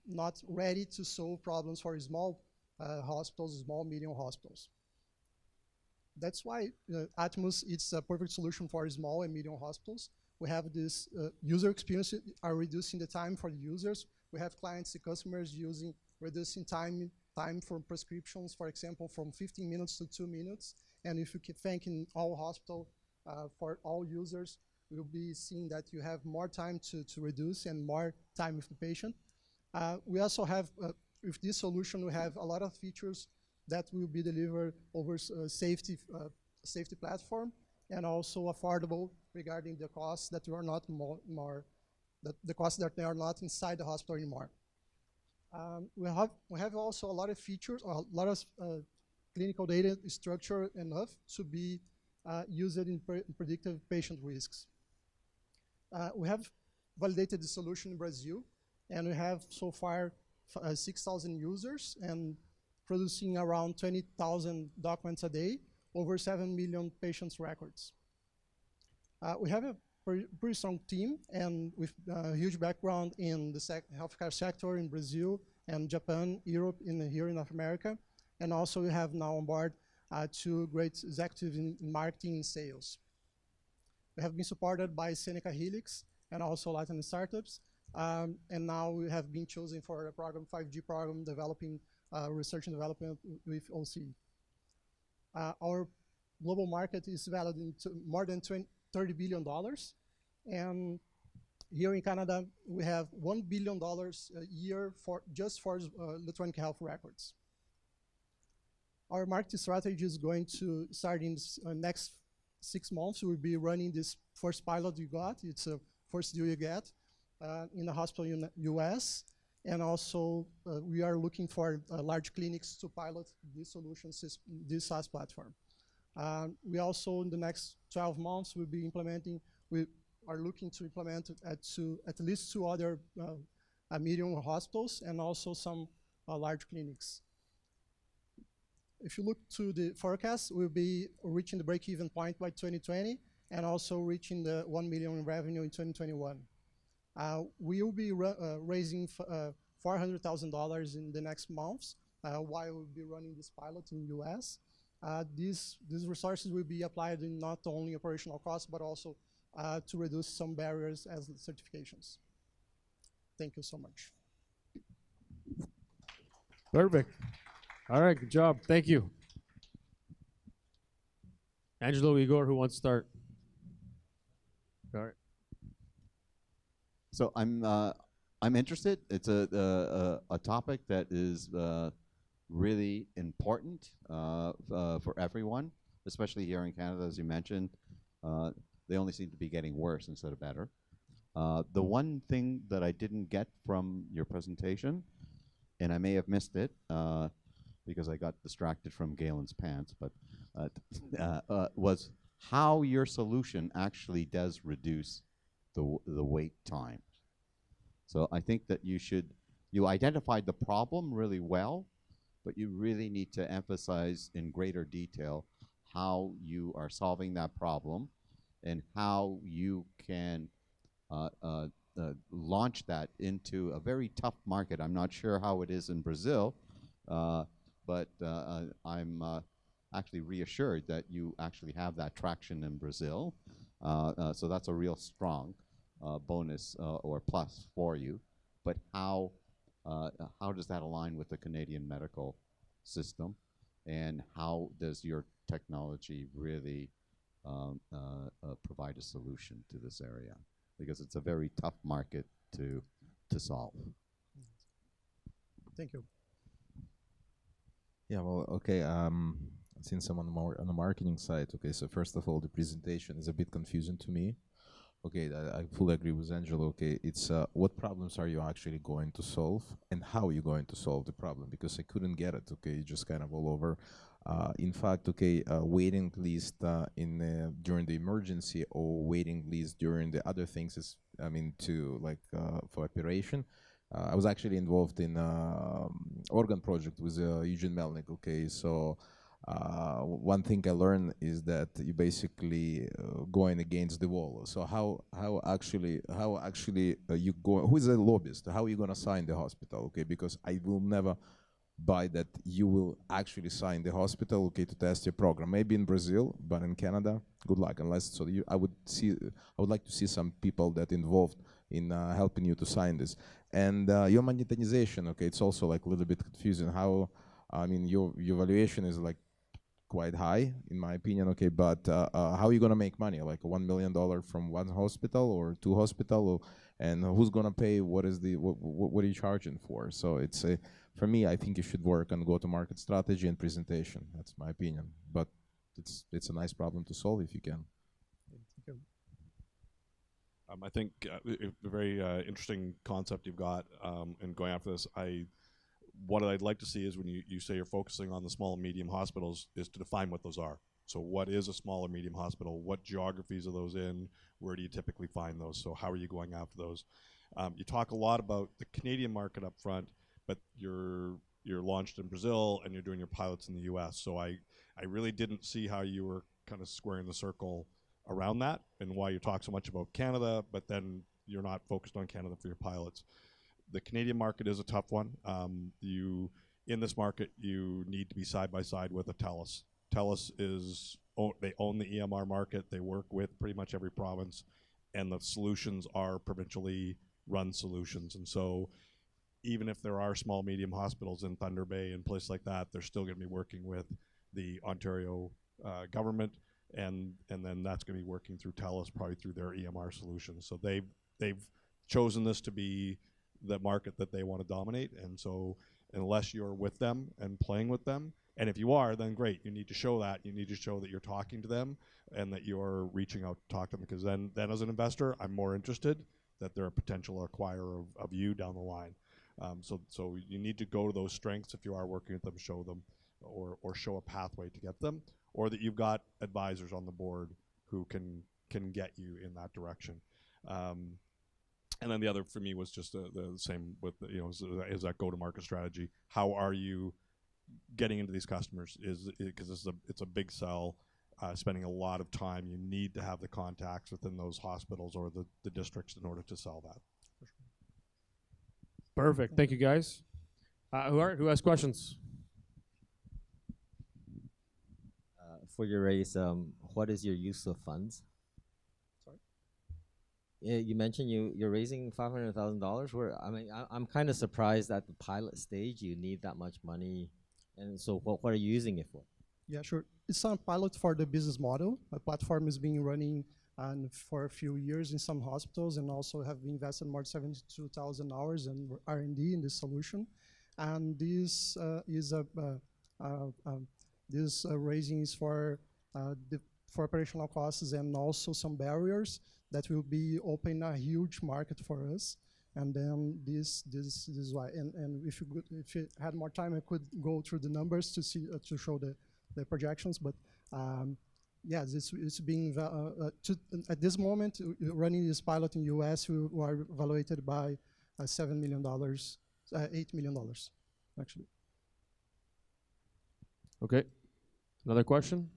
not ready to solve problems for small hospitals, small, medium hospitals. That's why Atmos is a perfect solution for small and medium hospitals. We have this user experience are reducing the time for the users. We have clients and customers reducing time for prescriptions, for example, from 15 minutes to 2 minutes. And if you keep thinking all hospital for all users, we'll be seeing that you have more time to reduce and more time with the patient. We also have, with this solution, we have a lot of features that will be delivered over safety platform, and also affordable regarding the costs that are not the costs that they are not inside the hospital anymore. We have also a lot of features, a lot of clinical data structured enough to be used in predictive patient risks. We have validated the solution in Brazil, and we have so far 6,000 users and producing around 20,000 documents a day, over 7 million patients' records. We have a pretty strong team and with a huge background in the healthcare sector in Brazil and Japan, Europe, here in North America. And also we have now on board 2 great executives in marketing and sales. We have been supported by Seneca Helix and also Latin startups. And now we have been chosen for a program, 5G program, developing research and development with OC. Our global market is valued into more than $30 billion. And here in Canada, we have $1 billion a year just for electronic health records. Our marketing strategy is going to start in the next 6 months. We'll be running this first pilot you got. It's a first deal you get in the hospital in the US. And also, we are looking for large clinics to pilot this solution, this SaaS platform. We also, in the next 12 months, will be implementing, we are looking to implement at least 2 other medium hospitals and also some large clinics. If you look to the forecast, we'll be reaching the break-even point by 2020 and also reaching the 1 million in revenue in 2021. We will be raising $400,000 in the next months while we'll be running this pilot in the US. These resources will be applied in not only operational costs, but also to reduce some barriers as certifications. Thank you so much. Perfect. All right, good job. Thank you. Angelo, Igor, who wants to start? All right. So I'm interested. It's a topic that is really important for everyone, especially here in Canada, as you mentioned. They only seem to be getting worse instead of better. The one thing that I didn't get from your presentation, and I may have missed it because I got distracted from Galen's pants, but was how your solution actually does reduce the wait time. So I think that you identified the problem really well, but you really need to emphasize in greater detail how you are solving that problem and how you can launch that into a very tough market. I'm not sure how it is in Brazil, but I'm actually reassured that you actually have that traction in Brazil. So that's a real strong bonus or plus for you. But how does that align with the Canadian medical system? And how does your technology really provide a solution to this area? Because it's a very tough market to solve. Thank you. Yeah, well, okay. Since I'm on the marketing side, okay. So first of all, the presentation is a bit confusing to me. Okay, I fully agree with Angelo. Okay, it's what problems are you actually going to solve, and how are you going to solve the problem? Because I couldn't get it. Okay, just kind of all over. In fact, okay, waiting list during the emergency or waiting list during the other things is, I mean, to like for operation. I was actually involved in organ project with Eugene Melnick. Okay, so one thing I learned is that you basically going against the wall. So how actually you go? Who is a lobbyist? How are you gonna sign the hospital? Okay, because I will never buy that you will actually sign the hospital. Okay, to test your program. Maybe in Brazil, but in Canada, good luck. Unless so, I would like to see some people that involved in helping you to sign this. And your monetization, okay, it's also like a little bit confusing. How, I mean, your valuation is like quite high, in my opinion, okay, but how are you gonna make money? Like $1 million from one hospital or 2 hospitals, and who's gonna pay? What is the what are you charging for? So it's for me, I think you should work on go-to-market strategy and presentation. That's my opinion, but it's a nice problem to solve if you can. I think a very interesting concept you've got in going after this. What I'd like to see is when you say you're focusing on the small and medium hospitals is to define what those are. So what is a small or medium hospital? What geographies are those in? Where do you typically find those? So how are you going after those? You talk a lot about the Canadian market up front, but you're launched in Brazil and you're doing your pilots in the US. So I really didn't see how you were kind of squaring the circle around that and why you talk so much about Canada, but then you're not focused on Canada for your pilots. The Canadian market is a tough one. In this market, you need to be side by side with a TELUS. TELUS they own the EMR market. They work with pretty much every province, and the solutions are provincially run solutions. And so even if there are small, medium hospitals in Thunder Bay and places like that, they're still going to be working with the Ontario government, and then that's going to be working through TELUS, probably through their EMR solutions. So they've chosen this to be the market that they want to dominate, and so unless you're with them and playing with them, and if you are, then great. You need to show that. You need to show that you're talking to them and that you're reaching out to talk to them, because then as an investor, I'm more interested that they're a potential acquirer of you down the line. So you need to go to those strengths if you are working with them, show them, or show a pathway to get them, or that you've got advisors on the board who can get you in that direction. And then the other for me was just the same with is that go-to-market strategy. How are you getting into these customers? Because it's a big sell, spending a lot of time. You need to have the contacts within those hospitals or the districts in order to sell that. Perfect. Thank you, guys. Who has questions? For your raise, what is your use of funds? Sorry? You mentioned you're raising $500,000. I'm kind of surprised at the pilot stage you need that much money, and so what are you using it for? Yeah, sure. It's a pilot for the business model. A platform is being running for a few years in some hospitals, and also have invested more than 72,000 hours in R&D in this solution. And this this raising is for operational costs and also some barriers that will be open a huge market for us. And then this is why. And if you had more time, I could go through the numbers to see to show the projections. But yeah, it's being at this moment running this pilot in US. We are evaluated by $7 million, $8 million, actually. Okay. Another question?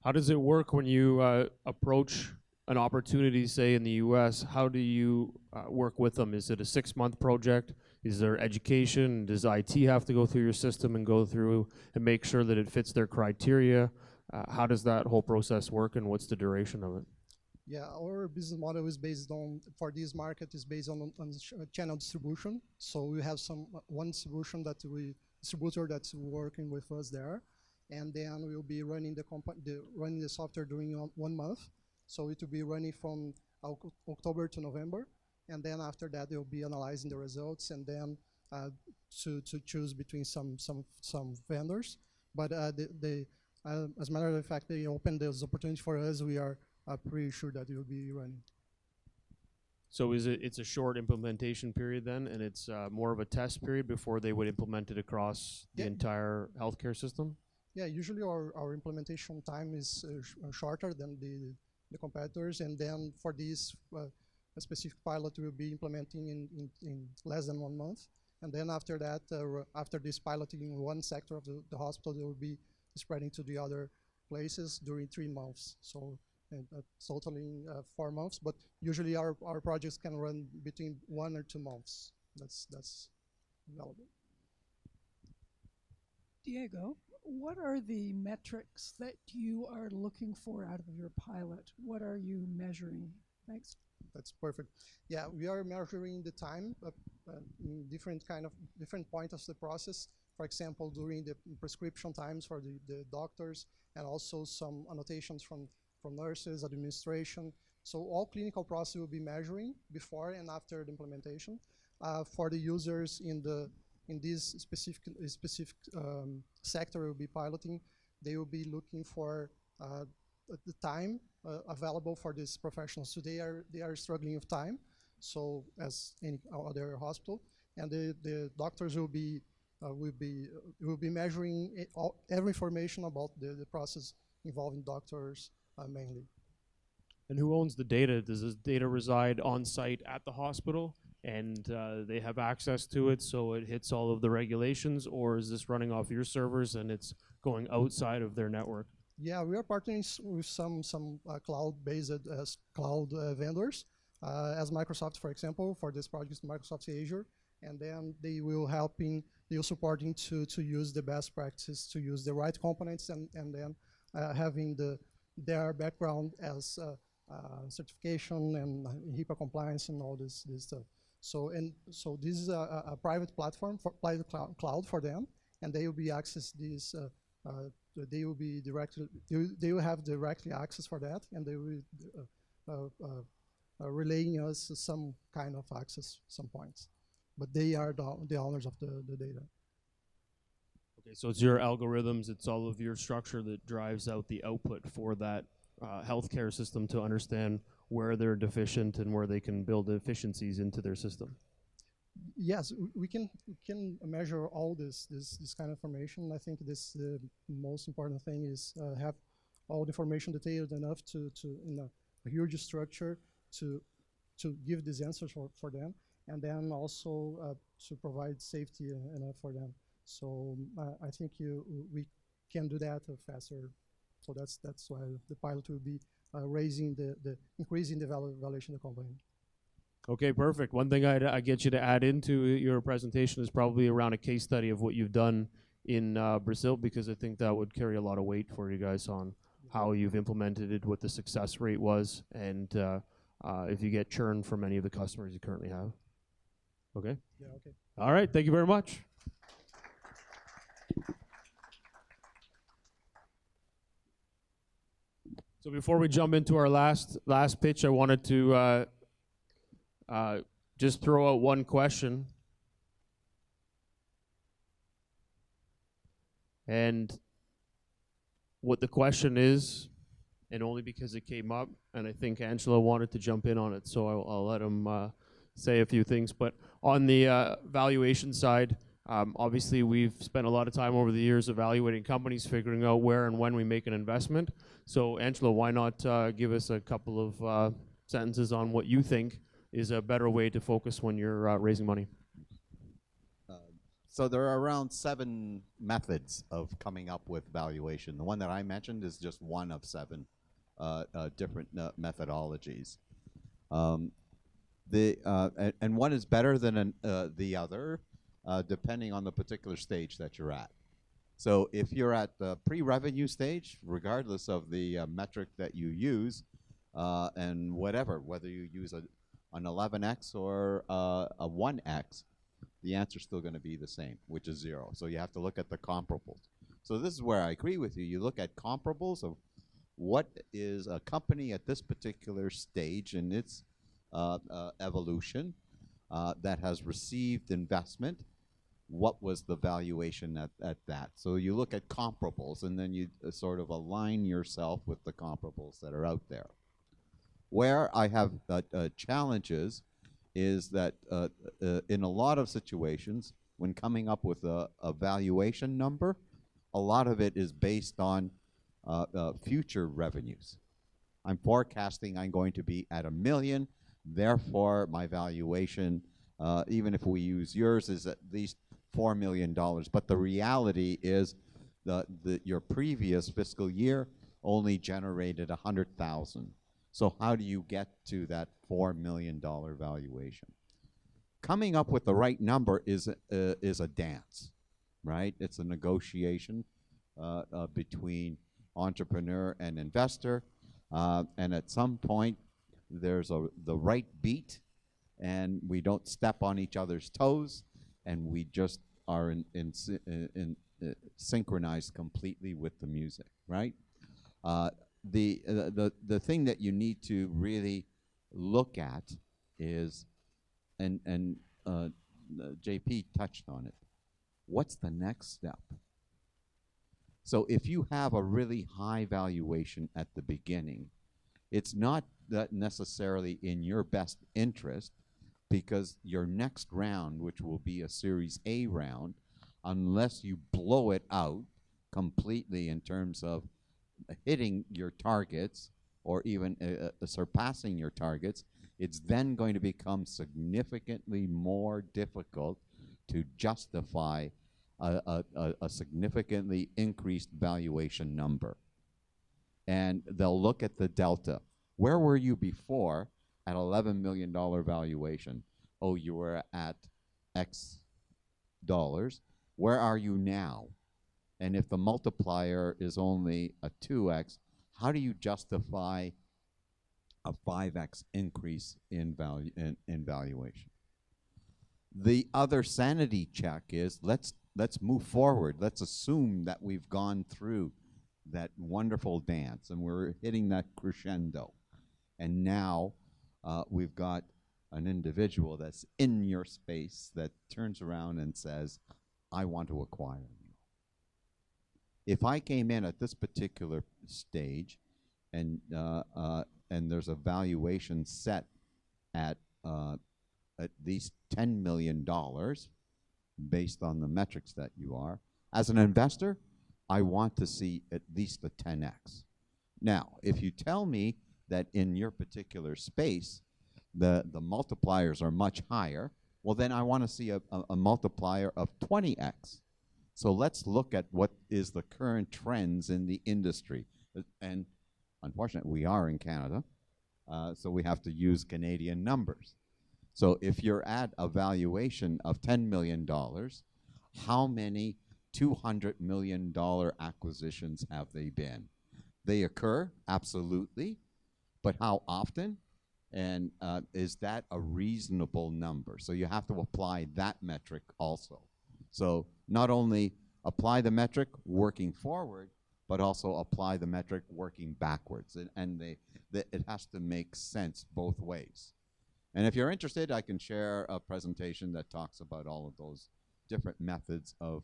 How does it work when you approach an opportunity, say, in the U.S.? How do you work with them? Is it a 6-month project? Is there education? Does IT have to go through your system and go through and make sure that it fits their criteria? How does that whole process work, and what's the duration of it? Yeah, our business model is based on, for this market, is based on channel distribution. So we have one distributor that's working with us there, and then we'll be running the software during 1 month. So it will be running from October to November, and then after that they'll be analyzing the results, and then to choose between some vendors. But as a matter of fact, they opened this opportunity for us. We are pretty sure that it will be running. So it's a short implementation period then, and it's more of a test period before they would implement it across the entire healthcare system? Yeah, usually our implementation time is shorter than the competitors, and then for this a specific pilot we'll be implementing in less than 1 month, and then after that, after this piloting in one sector of the hospital, they will be spreading to the other places during 3 months. So totaling 4 months, but usually our projects can run between 1 or 2 months. That's available. Diego, what are the metrics that you are looking for out of your pilot? What are you measuring? Thanks. That's perfect. Yeah, we are measuring the time in different points of the process. For example, during the prescription times for the doctors, and also some annotations from nurses, administration. So all clinical process will be measuring before and after the implementation. For the users in this specific sector we'll be piloting, they will be looking for the time available for these professionals. So they are struggling with time, so as any other hospital, and the doctors will be measuring every information about the process involving doctors mainly. And who owns the data? Does this data reside on site at the hospital, and they have access to it so it hits all of the regulations, or is this running off your servers and it's going outside of their network? Yeah, we are partnering with some cloud-based cloud vendors, as Microsoft, for example, for this project, Microsoft Azure, and then they will supporting to use the best practices, to use the right components, and then having their background as certification and HIPAA compliance and all this stuff. So this is a private platform for private cloud for them, and they will be access these. They will have directly access for that, and they will relaying us some kind of access some points. But they are the owners of the data. Okay, so it's your algorithms, it's all of your structure that drives out the output for that healthcare system to understand where they're deficient and where they can build efficiencies into their system. Yes, we can measure all this kind of information. I think this most important thing is have all the information detailed enough to in a huge structure to give these answers for them, and then also to provide safety enough for them. So I think we can do that faster. So that's why the pilot will be increasing the valuation of the company. Okay, perfect. One thing I get you to add into your presentation is probably around a case study of what you've done in Brazil, because I think that would carry a lot of weight for you guys on how you've implemented it, what the success rate was, and if you get churn from any of the customers you currently have. Okay? Yeah, okay. All right, thank you very much. So before we jump into our last pitch, I wanted to just throw out one question. And what the question is, and only because it came up, and I think Angelo wanted to jump in on it, so I'll let him say a few things. But on the valuation side, obviously we've spent a lot of time over the years evaluating companies, figuring out where and when we make an investment. So Angelo, why not give us a couple of sentences on what you think is a better way to focus when you're raising money? So there are around 7 methods of coming up with valuation. The one that I mentioned is just one of 7 different methodologies. And one is better than the other, depending on the particular stage that you're at. So if you're at the pre-revenue stage, regardless of the metric that you use, and whether you use an 11x or a 1x, the answer's still going to be the same, which is 0. So you have to look at the comparables. So this is where I agree with you. You look at comparables of what is a company at this particular stage in its evolution that has received investment. What was the valuation at that? So you look at comparables, and then you sort of align yourself with the comparables that are out there. Where I have challenges is that in a lot of situations, when coming up with a valuation number, a lot of it is based on future revenues. I'm forecasting I'm going to be at $1 million, therefore my valuation, even if we use yours, is at least $4 million. But the reality is your previous fiscal year only generated 100,000. So how do you get to that $4 million valuation? Coming up with the right number is a dance, right? It's a negotiation between entrepreneur and investor, and at some point there's the right beat, and we don't step on each other's toes, and we just are synchronized completely with the music, right? The thing that you need to really look at is, and JP touched on it, what's the next step? So if you have a really high valuation at the beginning, it's not that necessarily in your best interest, because your next round, which will be a Series A round, unless you blow it out completely in terms of hitting your targets or even surpassing your targets, it's then going to become significantly more difficult to justify a significantly increased valuation number. And they'll look at the delta. Where were you before at $11 million valuation? Oh, you were at X dollars. Where are you now? And if the multiplier is only a 2x, how do you justify a 5x increase in value in valuation? The other sanity check is let's move forward. Let's assume that we've gone through that wonderful dance and we're hitting that crescendo. And now we've got an individual that's in your space that turns around and says, I want to acquire you. If I came in at this particular stage and there's a valuation set at least $10 million based on the metrics that you are, as an investor, I want to see at least a 10x. Now, if you tell me that in your particular space, the multipliers are much higher, well, then I want to see a multiplier of 20x. So let's look at what is the current trends in the industry. And unfortunately, we are in Canada, so we have to use Canadian numbers. So if you're at a valuation of $10 million, how many $200 million acquisitions have they been? They occur, absolutely, but how often? And is that a reasonable number? So you have to apply that metric also. So not only apply the metric working forward, but also apply the metric working backwards. And it has to make sense both ways. And if you're interested, I can share a presentation that talks about all of those different methods of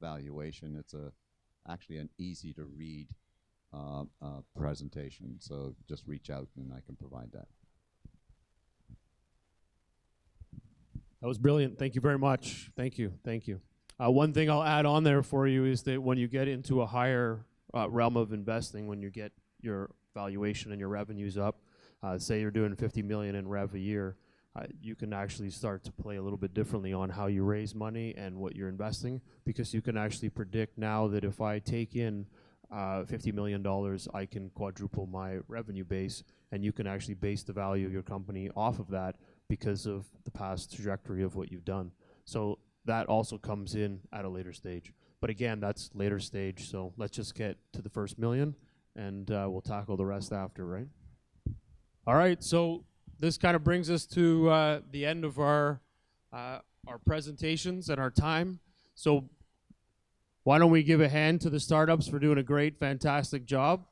valuation. It's actually an easy to read presentation. So just reach out and I can provide that. That was brilliant. Thank you very much. Thank you. Thank you. One thing I'll add on there for you is that when you get into a higher realm of investing, when you get your valuation and your revenues up, say you're doing 50 million in rev a year, you can actually start to play a little bit differently on how you raise money and what you're investing, because you can actually predict now that if I take in $50 million, I can quadruple my revenue base, and you can actually base the value of your company off of that because of the past trajectory of what you've done. So that also comes in at a later stage. But again, that's later stage, so let's just get to the first million, and we'll tackle the rest after, right? All right, so this kind of brings us to the end of our presentations and our time. So why don't we give a hand to the startups for doing a great, fantastic job.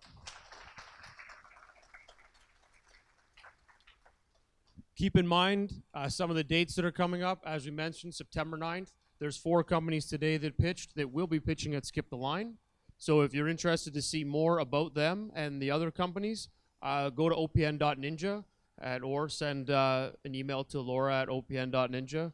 Keep in mind some of the dates that are coming up. As we mentioned, September 9th, there's 4 companies today that pitched that will be pitching at Skip the Line. So if you're interested to see more about them and the other companies, go to opn.ninja or send an email to Laura at opn.ninja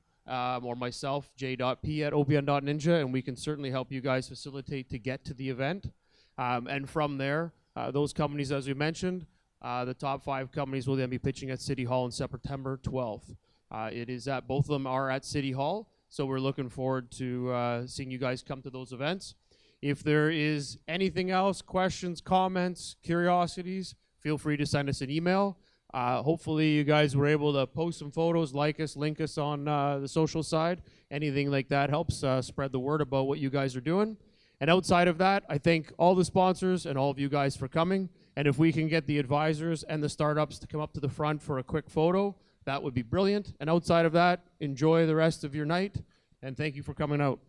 or myself, j.p at opn.ninja, and we can certainly help you guys facilitate to get to the event. And from there, those companies, as we mentioned, the top 5 companies will then be pitching at City Hall on September 12th. Both of them are at City Hall, so we're looking forward to seeing you guys come to those events. If there is anything else, questions, comments, curiosities, feel free to send us an email. Hopefully you guys were able to post some photos, like us, link us on the social side. Anything like that helps spread the word about what you guys are doing. And outside of that, I thank all the sponsors and all of you guys for coming. And if we can get the advisors and the startups to come up to the front for a quick photo, that would be brilliant. And outside of that, enjoy the rest of your night. And thank you for coming out.